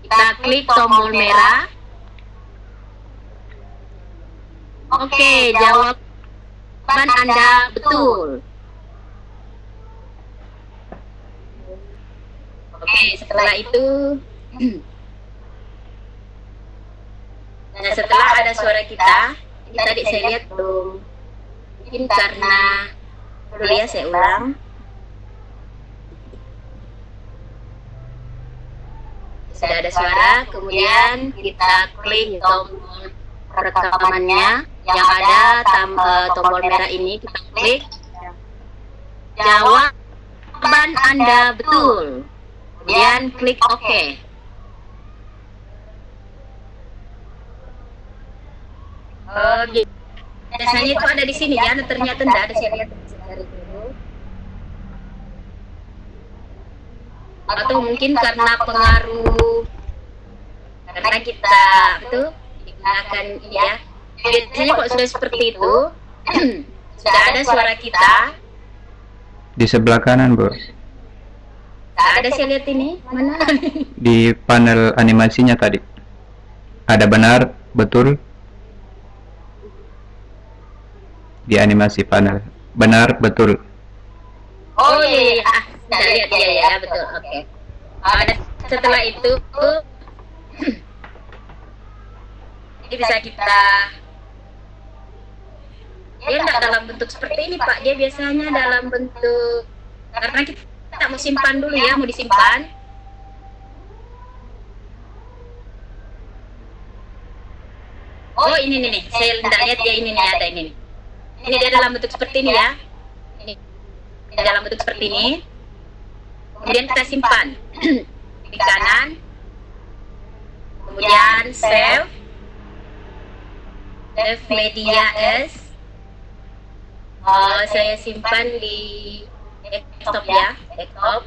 Kita klik tombol merah. Oke, jawaban Anda betul. Oke, setelah itu nah, setelah ada suara kita, ini tadi saya lihat belum, mungkin karena dulu ya, saya ulang. Sudah ada suara, kemudian kita klik tombol rekamannya yang ada tombol merah ini, kita klik. Jawaban Anda betul. Kemudian klik OK. Biasanya itu ada di sini ya, ternyata tidak ada, saya lihat dari dulu. Atau mungkin karena pengaruh, karena kita betul digunakan ya. Biasanya kalau sudah seperti itu, sudah ada suara kita. Di sebelah kanan, Bu. Tidak ada, saya lihat ini mana? Di panel animasinya tadi. Ada benar, betul. Di animasi panel. Benar, betul. Oh iya, sudah lihat ya, betul. Oke. Setelah itu, ini bisa kita. Dia tidak dalam bentuk seperti ini, Pak. Dia biasanya dalam bentuk, karena kita mau simpan dulu ya, mau disimpan. Oh ini nih, saya tidak lihat ya, ini nih ada ini nih. Ini dia dalam bentuk seperti ini ya. Ini dalam bentuk seperti ini. Kemudian kita simpan di kanan. Kemudian save media as. Saya simpan di desktop ya, desktop.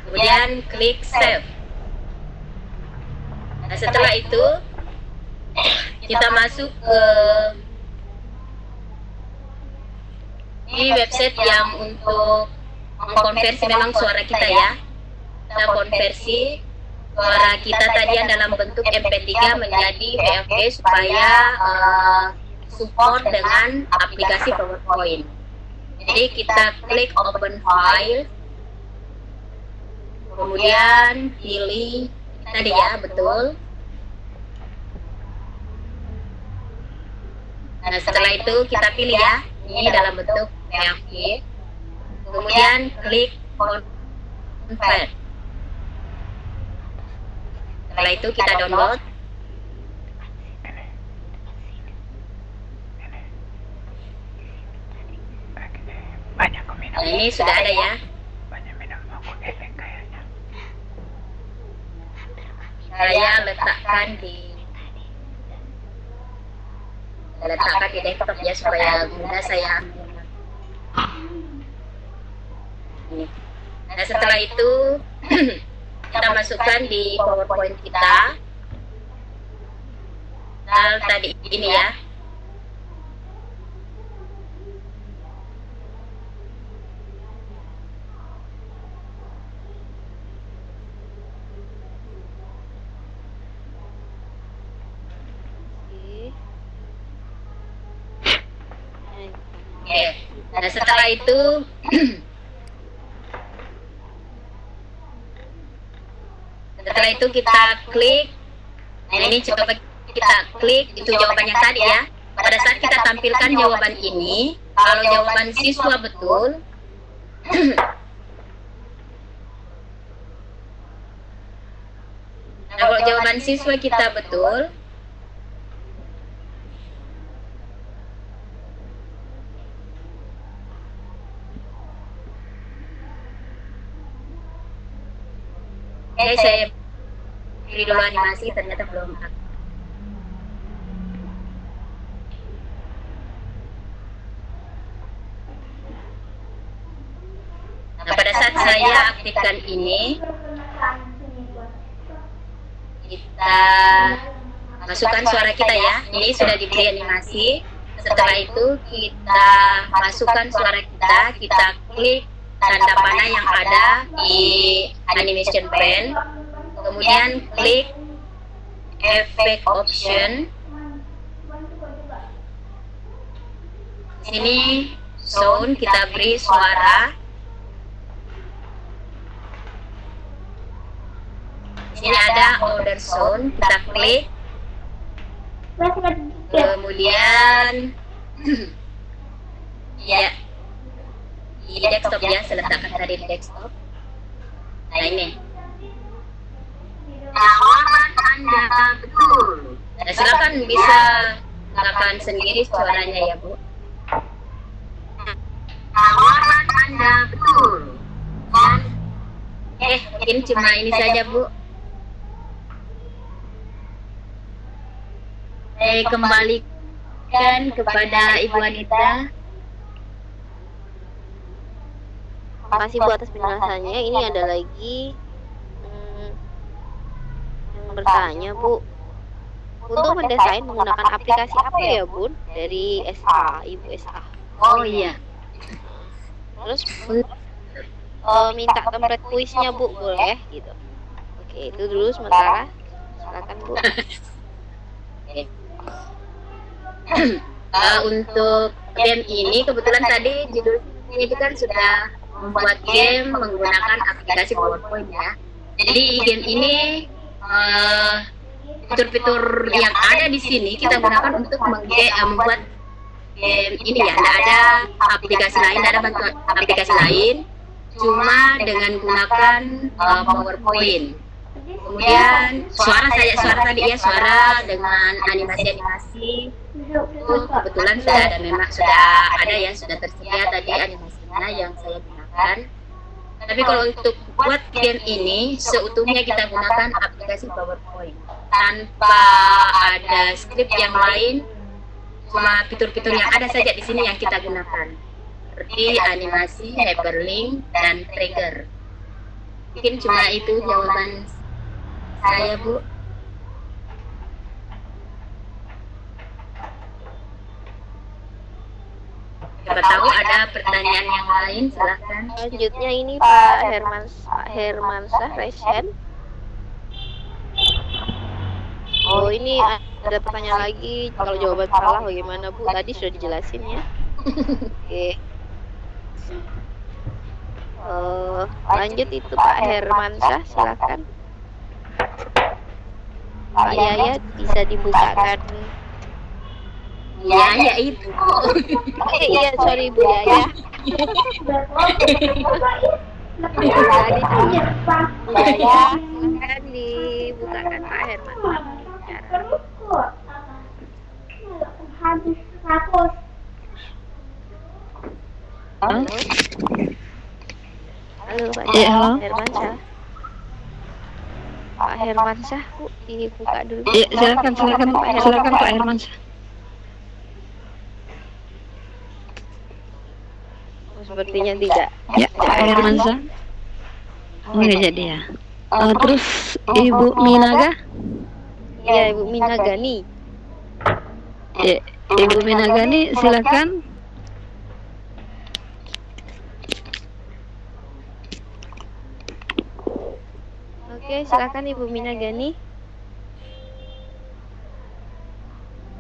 Kemudian klik save. Nah, setelah itu kita masuk ke di website yang untuk mengkonversi memang suara kita ya. Kita konversi suara kita tadi yang dalam bentuk MP3 menjadi WAV supaya support dengan aplikasi PowerPoint. Jadi kita klik open file. Kemudian pilih tadi ya, betul. Nah, setelah itu kita pilih ya, ini dalam bentuk WAV. Kemudian klik convert. Setelah itu kita download. Nah, ini sudah ada ya. Saya letakkan di desktop ya supaya mudah saya ambil. Nah, setelah itu kita masukkan di PowerPoint kita. Nah, tadi ini ya. Oke. Nah, setelah itu kita klik. Nah, ini coba kita klik itu jawaban yang tadi ya. pada saat kita tampilkan jawaban ini, kalau jawaban siswa betul, kalau jawaban siswa kita betul, oke, saya beri dulu animasi, ternyata belum. Nah, pada saat saya aktifkan ini, kita masukkan suara kita ya. Ini sudah diberi animasi. Setelah itu kita masukkan suara kita klik tanda panah yang ada di animation pen, kemudian klik effect option. Sini sound, kita beri suara. Sini ada order sound, kita klik. Kemudian ya, di desktop ya, saya letakkan tadi di desktop. Nah ini jawaban Anda betul. Nah, silakan bisa gunakan sendiri suaranya ya Bu. Jawaban Anda betul. Dan mungkin cuma ini saja Bu. Saya kembalikan kepada Ibu Anita. Terima kasih Bu atas penjelasannya. Ini ada lagi yang bertanya Bu, untuk mendesain menggunakan aplikasi apa ya Bun dari SA, Ibu SA? Oh iya. Terus minta template kuisnya Bu, boleh gitu. Oke, itu dulu sementara. Silakan Bu. Untuk game ini kebetulan tadi judulnya itu kan sudah membuat game menggunakan aplikasi PowerPoint ya. Jadi game ini fitur-fitur yang ada di sini kita gunakan untuk membuat game ini ya. Tidak ada aplikasi lain, tidak ada bantuan aplikasi lain, cuma dengan gunakan PowerPoint. Kemudian suara tadi ya, suara dengan animasi itu kebetulan sudah ada ya, sudah tersedia tadi animasinya yang saya gunakan. Tapi kalau untuk buat game ini seutuhnya kita gunakan aplikasi PowerPoint tanpa ada skrip yang lain, cuma fitur-fitur yang ada saja di sini yang kita gunakan, seperti animasi, hyperlink, dan trigger. Mungkin cuma itu jawaban saya Bu. Siapa tahu ada pertanyaan yang lain, silahkan. Selanjutnya ini Pak Hermansyah Resen. Oh, ini ada pertanyaan lagi. Kalau jawaban salah bagaimana Bu? Tadi sudah dijelasin ya. Oke. Lanjut itu Pak Hermansyah, silakan. Pak Yayat bisa dibukakan. Ya itu. Iya, sorry Bu Yaya. Yaya, silakan dibukakan Pak Herman. Habis 100. Halo Pak Halo. Hermansyah. Pak Hermansyah, Bu, dibuka dulu. Iya, silakan Pak Hermansyah. Sepertinya tidak. Ya, Pak Hermansyah. Oh, nggak jadi ya. Terus Ibu Minaga? Ya, Ibu Minagani. Ya, Ibu Minagani, silakan. Oke, silakan Ibu Minagani.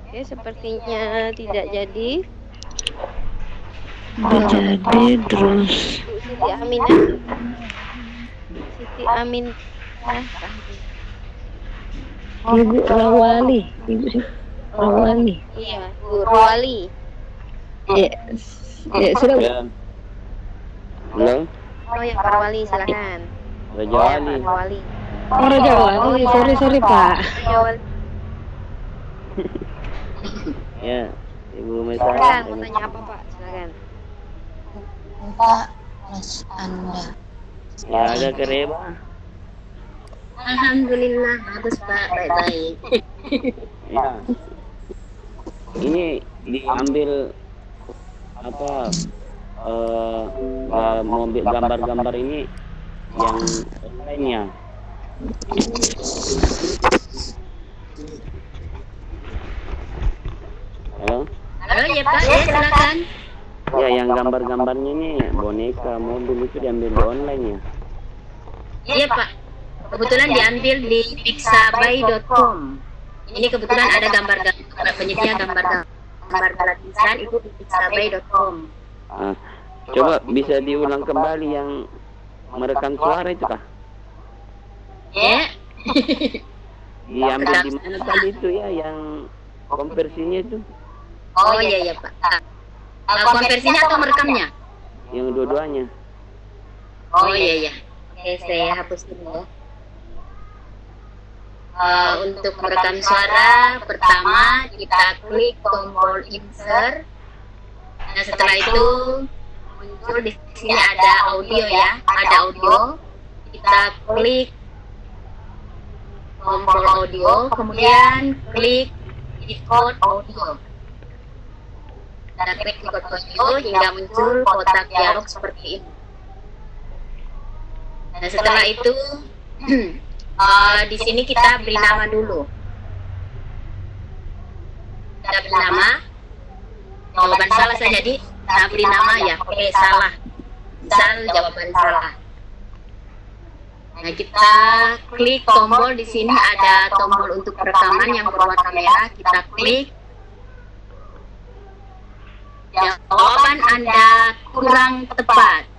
Oke, sepertinya tidak jadi. Nggak jadi, terus Bu Siti Aminah. Siti Aminah. Ibu Rawali. Ibu Rawali. Iya, Bu Rawali. Ya, ya sudah. Bu. Ya. Halo, Oh ya, Pak Rawali, silakan. Raja Wali. Pak Rawali. Oh, Raja Wali. Sorry Pak. Raja Wali. Ya, Ibu Silakan, Mesa. mau tanya apa Pak? Silakan. Pak, Mas Anda. Ya, ada kereba. Alhamdulillah, bagus Pak, baik-baik. Ya. Ini diambil apa? Mobil gambar-gambar ini yang online-nya. Halo? Halo ya Pak, ya silakan. Ya, yang gambar-gambarnya ini boneka, mobil itu diambil di online ya. Iya Pak, kebetulan diambil di pixabay.com. Ini kebetulan ada gambar-gambar penyedia gambar gratisan itu di pixabay.com. Nah, coba bisa diulang kembali yang merekam suara itu kah? Ya. Diambil di mana tadi itu ya yang konversinya itu? Oh iya Pak. Konversinya atau merekamnya? Yang dua-duanya. Oh iya. Oke, saya hapus dulu ya. Untuk merekam suara, pertama kita klik tombol insert. Nah setelah itu muncul di sini ada audio ya, ada audio. Kita klik tombol audio, kemudian klik record audio. Kita klik record audio hingga muncul kotak dialog seperti ini. Nah setelah itu di sini kita beri nama dulu. Kita beri nama. Jawaban salah saya jadi beri nama ya. Oke, salah. Misal jawaban salah. Nah, kita klik tombol di sini ada tombol untuk rekaman yang berwarna merah. Kita klik. Jawaban Anda kurang tepat.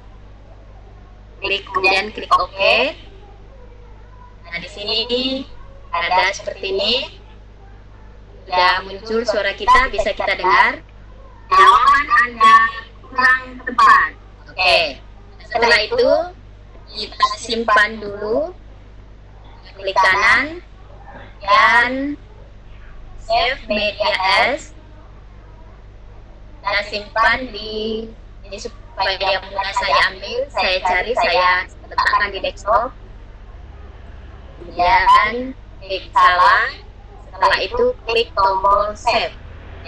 Klik kemudian klik OK. Nah, di sini ada seperti ini. Sudah muncul suara kita, bisa kita dengar. Jawaban Anda kurang tepat. Oke. Setelah itu kita simpan dulu. Klik kanan dan save media as. Kita simpan di ini supaya mudah saya ambil, saya cari, saya letakkan di desktop. Kemudian klik salah. Setelah itu klik tombol save.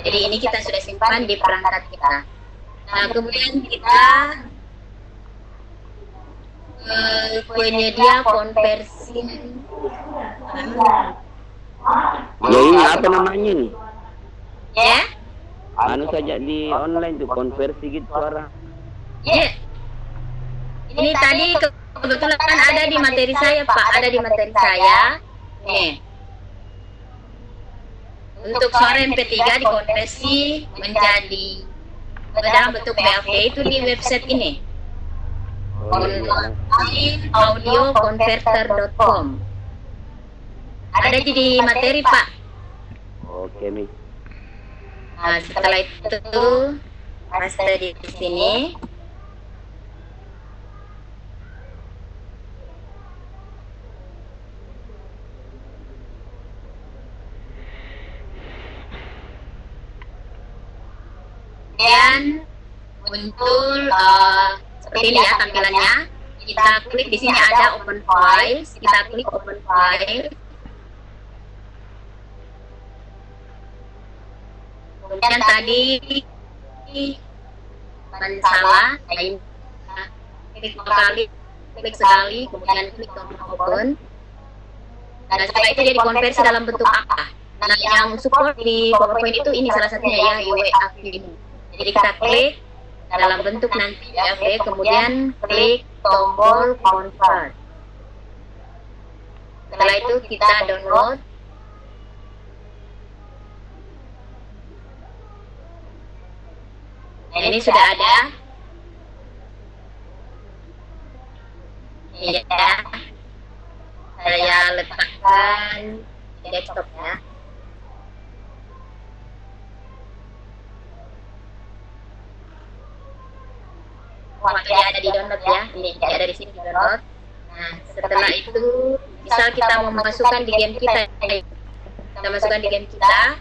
Jadi ini kita sudah simpan di perangkat kita. Nah kemudian kita penyedia konversi. Ya ini apa namanya nih? Ya? Anu saja di online tuh konversi gitu suara. Ya. Ini tadi kebetulan ada di materi saya Pak, ada di materi saya. Nih. Untuk suara MP3 dikonversi menjadi dalam bentuk WAV itu di website ini. audioconverter.com. Ada di materi Pak. Oke nih. Nah, setelah itu master di sini. Kemudian muncul seperti ini ya tampilannya. Kita klik di sini ada open files. Kita klik open file. Kemudian tadi salah, klik sekali, kemudian klik tombol open. Dan setelah itu dia dikonversi dalam bentuk apa? Nah, yang support di PowerPoint itu ini salah satunya ya, UWAV ini. Jadi kita klik dalam bentuk nanti UWAV, kemudian klik tombol convert. Setelah itu kita download. Nah, ini sudah ada. Iya, saya letakkan di desktop ya. ini kayak dari sini download. Nah, setelah itu misal kita mau masukkan di game kita, kita masukkan di game kita,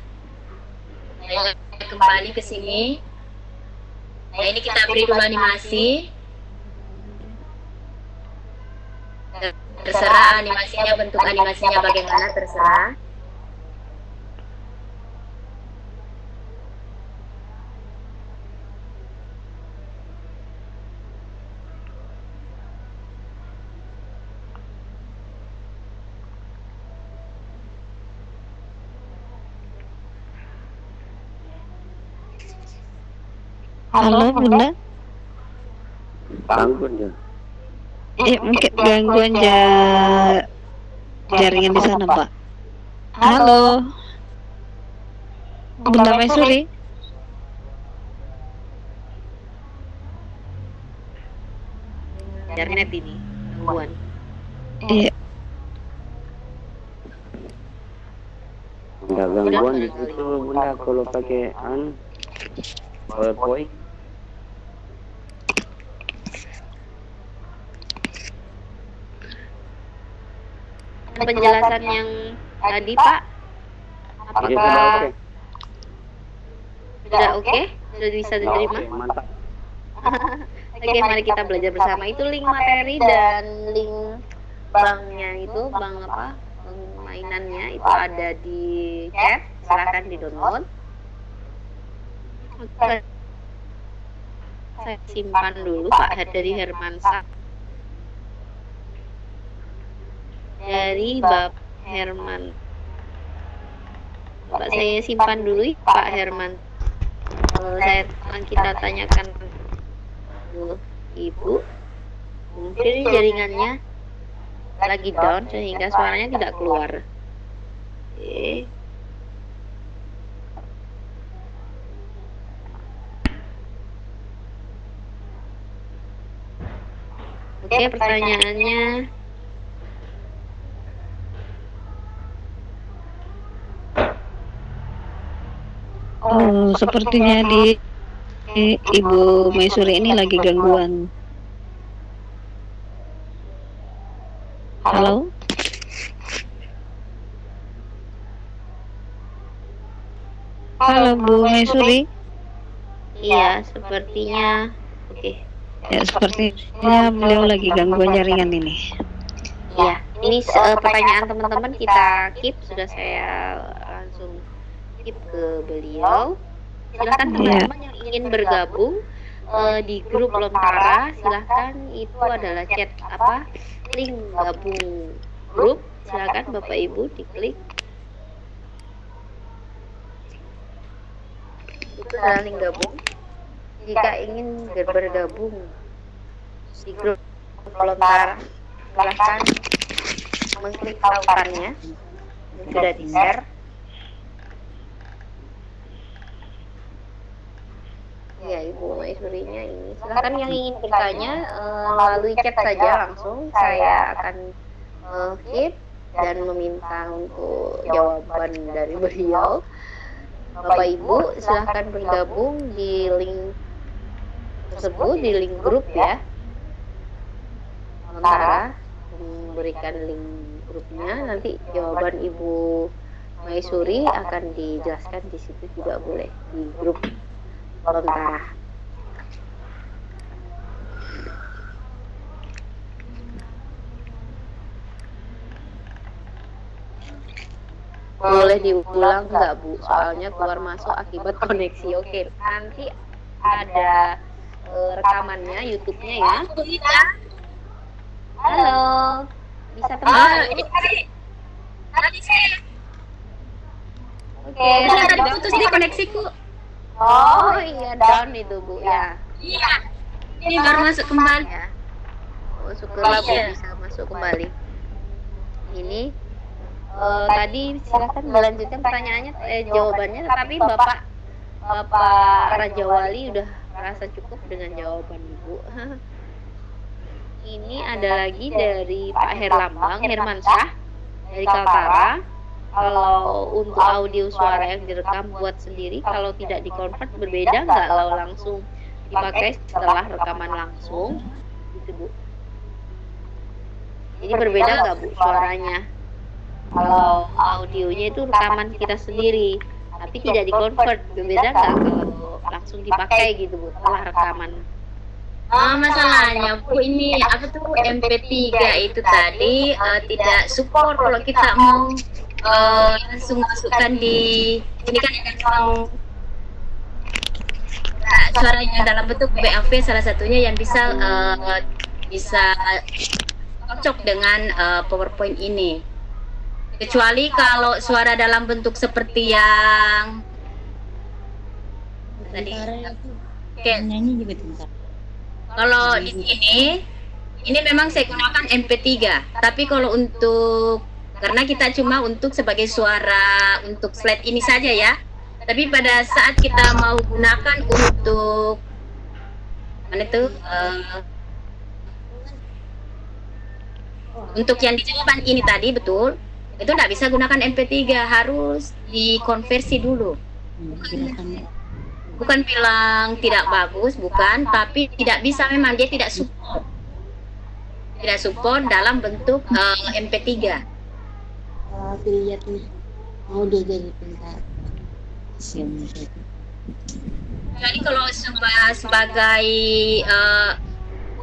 nah, kembali ke sini. Nah, ini kita beri dulu animasi. Terserah animasinya, bentuk animasinya bagaimana terserah. Halo Bunda. Gangguan ya. Mungkin gangguan jaringan di sana, Pak. Halo. Bunda Maisuri. Internet ini gangguan. Iya. Enggak gangguan di situ Bunda kalau pakai PowerPoint. Penjelasan yang tadi Pak, apakah sudah oke? Sudah bisa diterima? Mantap. Oke, mari kita belajar bersama. Itu link materi dan link banknya itu, bank apa? Mainannya itu ada di chat, silahkan di download. Oke. Saya simpan dulu Pak dari Hermansyah. Dari Bapak Herman. Bapak saya simpan dulu Pak Herman. Kita tanyakan dulu Ibu. Mungkin jaringannya lagi down sehingga suaranya tidak keluar. Oke. Oke, pertanyaannya. Oh, sepertinya di Ibu Maisuri ini lagi gangguan. Halo? Halo Bu Maisuri? Iya, sepertinya. Oke. Ya, sepertinya beliau lagi gangguan jaringan ini. Iya, ini pertanyaan teman-teman kita keep, sudah saya langsung keep ke beliau. Silakan teman-teman yang ingin bergabung di grup Lontara, silakan, itu adalah chat apa, link gabung grup, silakan Bapak Ibu diklik. Itu adalah link gabung. Jika ingin bergabung di grup Lontara, silakan mengklik tautannya yang sudah di-share. Ya, Ibu Maisurinya ini. Silakan yang ingin bertanya melalui chat saja langsung. Saya akan keep dan meminta untuk jawaban dari beliau. Bapak Ibu silakan bergabung di link tersebut, di link grup ya. Sementara memberikan link grupnya, nanti jawaban Ibu Maisuri akan dijelaskan di situ juga boleh di grup Lontara. Boleh diulang nggak Bu? Soalnya keluar masuk akibat koneksi. Oke, nanti ada rekamannya YouTube-nya ya. Halo, bisa teman? Oke, tadi putus di koneksiku. Oh iya, down itu Bu ya. Iya. Ini baru masuk kembali. Ya. Oh, syukurlah Bu bisa masuk kembali. Ini tadi silakan melanjutkan pertanyaannya, jawabannya. Tapi Bapak Raja Wali udah merasa cukup dengan jawaban Ibu. Ini ada lagi dari Pak Hermansyah dari Kaltara. Kalau untuk audio suara yang direkam buat sendiri, kalau tidak dikonvert berbeda nggak kalau langsung dipakai setelah rekaman langsung, gitu Bu? Jadi berbeda nggak Bu suaranya? Kalau audionya itu rekaman kita sendiri, tapi tidak di-convert, berbeda nggak kalau langsung dipakai gitu Bu, setelah rekaman? Masalahnya Bu, ini apa tuh MP3 itu tadi tidak support kalau kita mau langsung masukkan di ini kan suaranya dalam bentuk WAV salah satunya yang bisa cocok dengan PowerPoint ini. Kecuali kalau suara dalam bentuk seperti yang tadi. Nyanyi juga bentar. Kalau di sini, ini memang saya gunakan MP3. Tapi kalau untuk, karena kita cuma untuk sebagai suara untuk slide ini saja ya. Tapi pada saat kita mau gunakan untuk mana itu? Untuk yang di depan ini tadi betul, itu tidak bisa gunakan MP3, harus dikonversi dulu. Bukan bilang tidak bagus, bukan, tapi tidak bisa, memang dia tidak support dalam bentuk MP3. Lihat nih, mau dia jadi bentar. Jadi kalau sebagai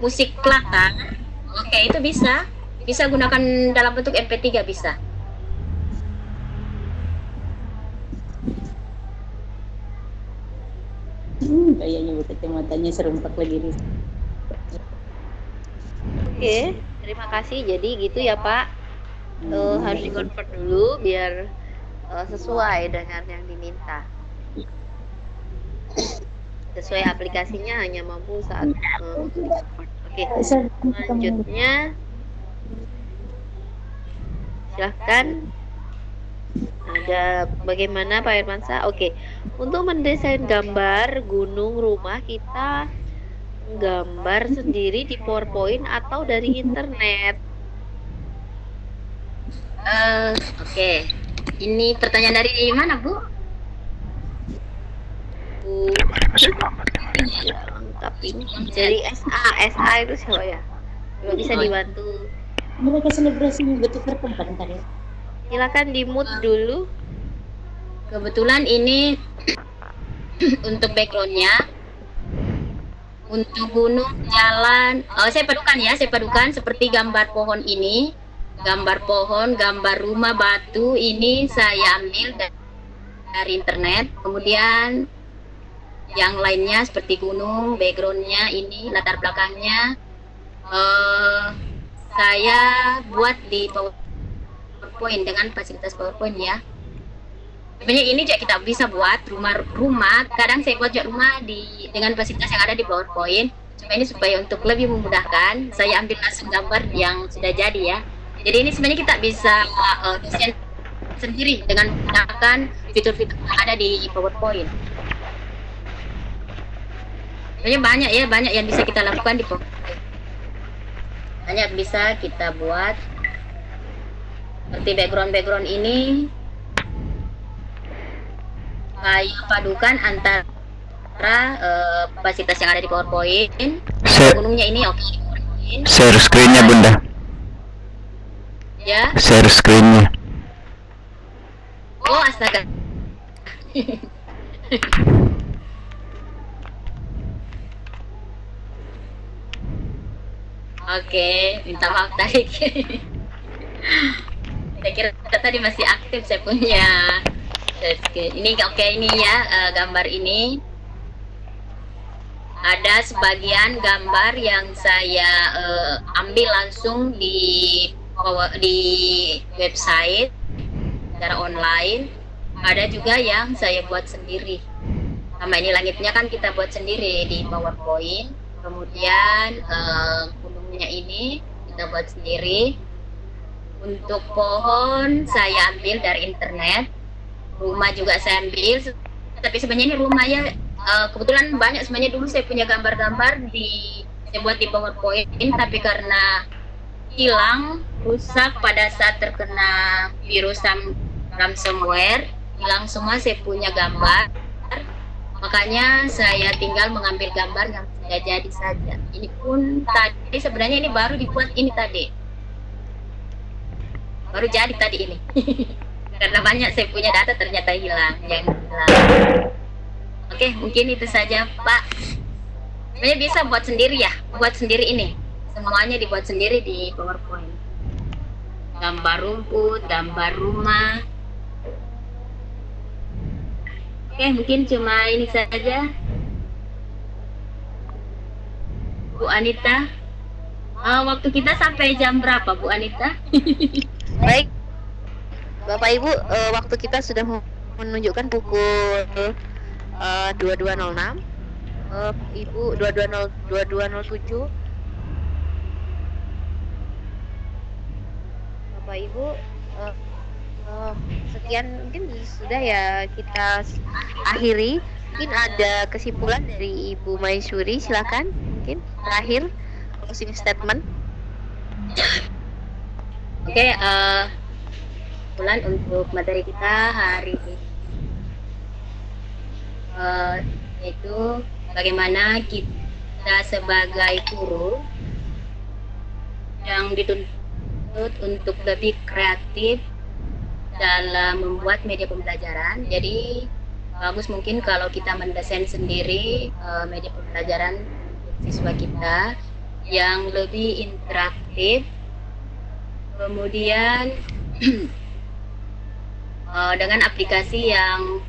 musik pelata, oke, itu bisa gunakan dalam bentuk MP3 bisa. Kayaknya kacamatanya serempak lagi nih. Oke, terima kasih. Jadi gitu ya Pak, harus di-convert dulu biar sesuai dengan yang diminta. Sesuai aplikasinya hanya mampu saat untuk di-convert. Oke, selanjutnya silahkan. Ada bagaimana Pak Irmansyah? Oke, untuk mendesain gambar gunung rumah kita gambar sendiri di PowerPoint atau dari internet? Oke. Ini pertanyaan dari mana Bu? Lengkap ini dari SA itu siapa ya? Coba bisa dibantu. Mereka selebrasinya bertukar tempat ntar ya. Silakan di-mute dulu. Kebetulan ini untuk backgroundnya, untuk gunung, jalan, saya padukan seperti gambar pohon ini, gambar pohon, gambar rumah batu ini saya ambil dari internet. Kemudian yang lainnya seperti gunung, backgroundnya ini, latar belakangnya saya buat di PowerPoint dengan fasilitas PowerPoint ya. Sebenarnya ini juga kita bisa buat rumah. Kadang saya buat juga rumah dengan fasilitas yang ada di PowerPoint. Cuma ini supaya untuk lebih memudahkan, saya ambil langsung gambar yang sudah jadi ya. Jadi ini sebenarnya kita bisa desain sendiri dengan menggunakan fitur-fitur yang ada di PowerPoint. Sebenarnya banyak yang bisa kita lakukan di PowerPoint. Banyak bisa kita buat. Seperti background ini saya padukan antara fasilitas yang ada di PowerPoint. Gunungnya ini oke. Share screen-nya Bunda. Ya. Share screen-nya. Oh astaga. Oke, minta maaf tadi. Saya kira tadi masih aktif saya punya. Ini oke, ini ya gambar ini. Ada sebagian gambar yang saya ambil langsung di website secara online. Ada juga yang saya buat sendiri. Sama ini langitnya kan kita buat sendiri di PowerPoint. Kemudian gunungnya ini kita buat sendiri. Untuk pohon saya ambil dari internet, rumah juga saya ambil, tapi sebenarnya ini rumahnya kebetulan banyak. Sebenarnya dulu saya punya gambar-gambar saya buat di PowerPoint, tapi karena hilang, rusak pada saat terkena virus ransomware, hilang semua saya punya gambar. Makanya saya tinggal mengambil gambar yang sudah jadi saja. Ini pun tadi sebenarnya ini baru dibuat ini tadi. baru jadi tadi ini. Karena banyak saya punya data ternyata hilang, yang hilang. Oke, mungkin itu saja Pak. Sebenarnya bisa buat sendiri ya, buat sendiri ini. Semuanya dibuat sendiri di PowerPoint. Gambar rumput, gambar rumah. Oke, mungkin cuma ini saja. Bu Anita, waktu kita sampai jam berapa Bu Anita? Baik, Bapak Ibu, waktu kita sudah menunjukkan pukul 22.06. Ibu 22.07. Bapak Ibu, sekian mungkin sudah ya kita akhiri. Mungkin ada kesimpulan dari Ibu Maisuri, silakan mungkin terakhir closing statement. Oke, kesimpulan untuk materi kita hari ini yaitu bagaimana kita sebagai guru yang dituntut untuk lebih kreatif dalam membuat media pembelajaran. Jadi bagus mungkin kalau kita mendesain sendiri media pembelajaran untuk siswa kita yang lebih interaktif, kemudian dengan aplikasi yang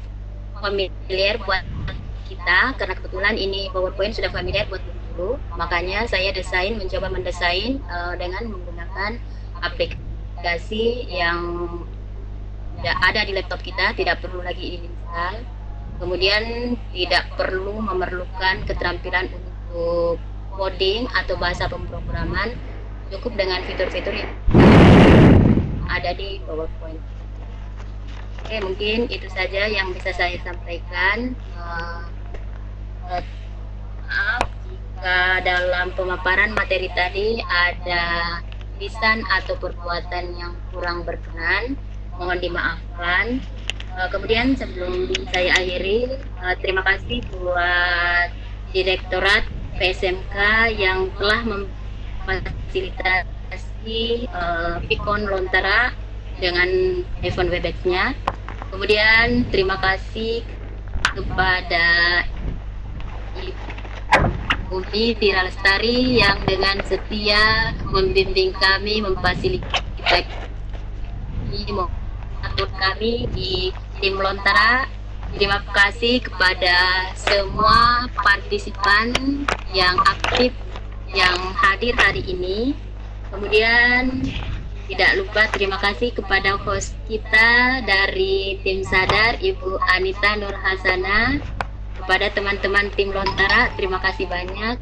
familiar buat kita, karena kebetulan ini PowerPoint sudah familiar buat guru, makanya saya mencoba mendesain dengan menggunakan aplikasi yang ada di laptop kita, tidak perlu lagi diinstal. Kemudian tidak perlu memerlukan keterampilan untuk coding atau bahasa pemrograman, cukup dengan fitur-fitur yang ada di PowerPoint. Oke, mungkin itu saja yang bisa saya sampaikan. Maaf jika dalam pemaparan materi tadi ada lisan atau perbuatan yang kurang berkenan, mohon dimaafkan. Kemudian sebelum saya akhiri, terima kasih buat Direktorat PSMK yang telah memfasilitasi Vicon Lontara dengan event Webex-nya. Kemudian terima kasih kepada Ibu Tira Lestari yang dengan setia membimbing kami, memfasilitasi kami di tim Lontara. Terima kasih kepada semua partisipan yang aktif yang hadir hari ini. Kemudian tidak lupa terima kasih kepada host kita dari tim Sadar, Ibu Anita Nur Hasana. Kepada teman-teman tim Lontara, terima kasih banyak.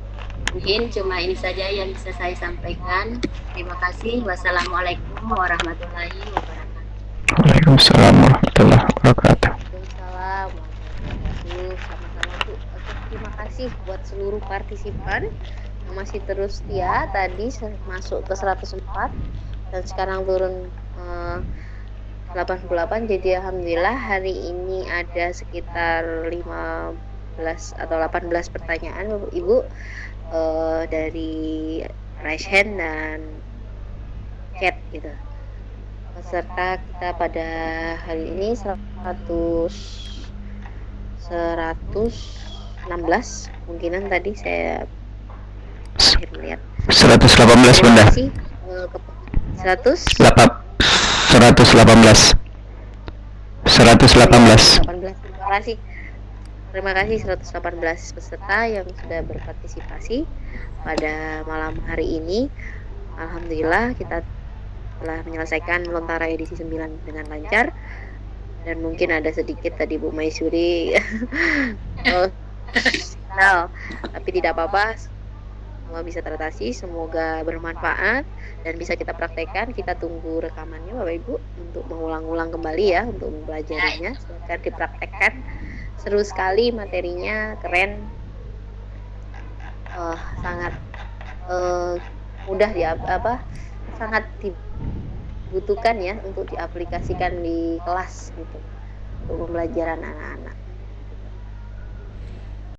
Mungkin cuma ini saja yang bisa saya sampaikan. Terima kasih. Wassalamualaikum warahmatullahi wabarakatuh. Waalaikumsalam warahmatullahi wabarakatuh. Waalaikumsalam warahmatullahi wabarakatuh. Sama-sama Bu. Oke, terima kasih buat seluruh partisipan yang masih terus setia. Tadi masuk ke 104 dan sekarang turun 88. Jadi alhamdulillah hari ini ada sekitar 15 atau 18 pertanyaan Bapak Ibu dari raise hand dan chat gitu. Peserta kita pada hari ini 116 kemungkinan tadi saya terakhir melihat 118 Bunda. 118. Terima kasih 118 peserta yang sudah berpartisipasi pada malam hari ini. Alhamdulillah kita telah menyelesaikan Lontara edisi 9 dengan lancar, dan mungkin ada sedikit tadi Bu Maisuri tapi tidak apa-apa, semua bisa teratasi, semoga bermanfaat dan bisa kita praktekkan. Kita tunggu rekamannya Bapak Ibu untuk mengulang-ulang kembali ya, untuk mempelajarinya. Silakan dipraktekkan, seru sekali materinya, keren, sangat mudah sangat dibutuhkan ya untuk diaplikasikan di kelas gitu untuk pembelajaran anak-anak.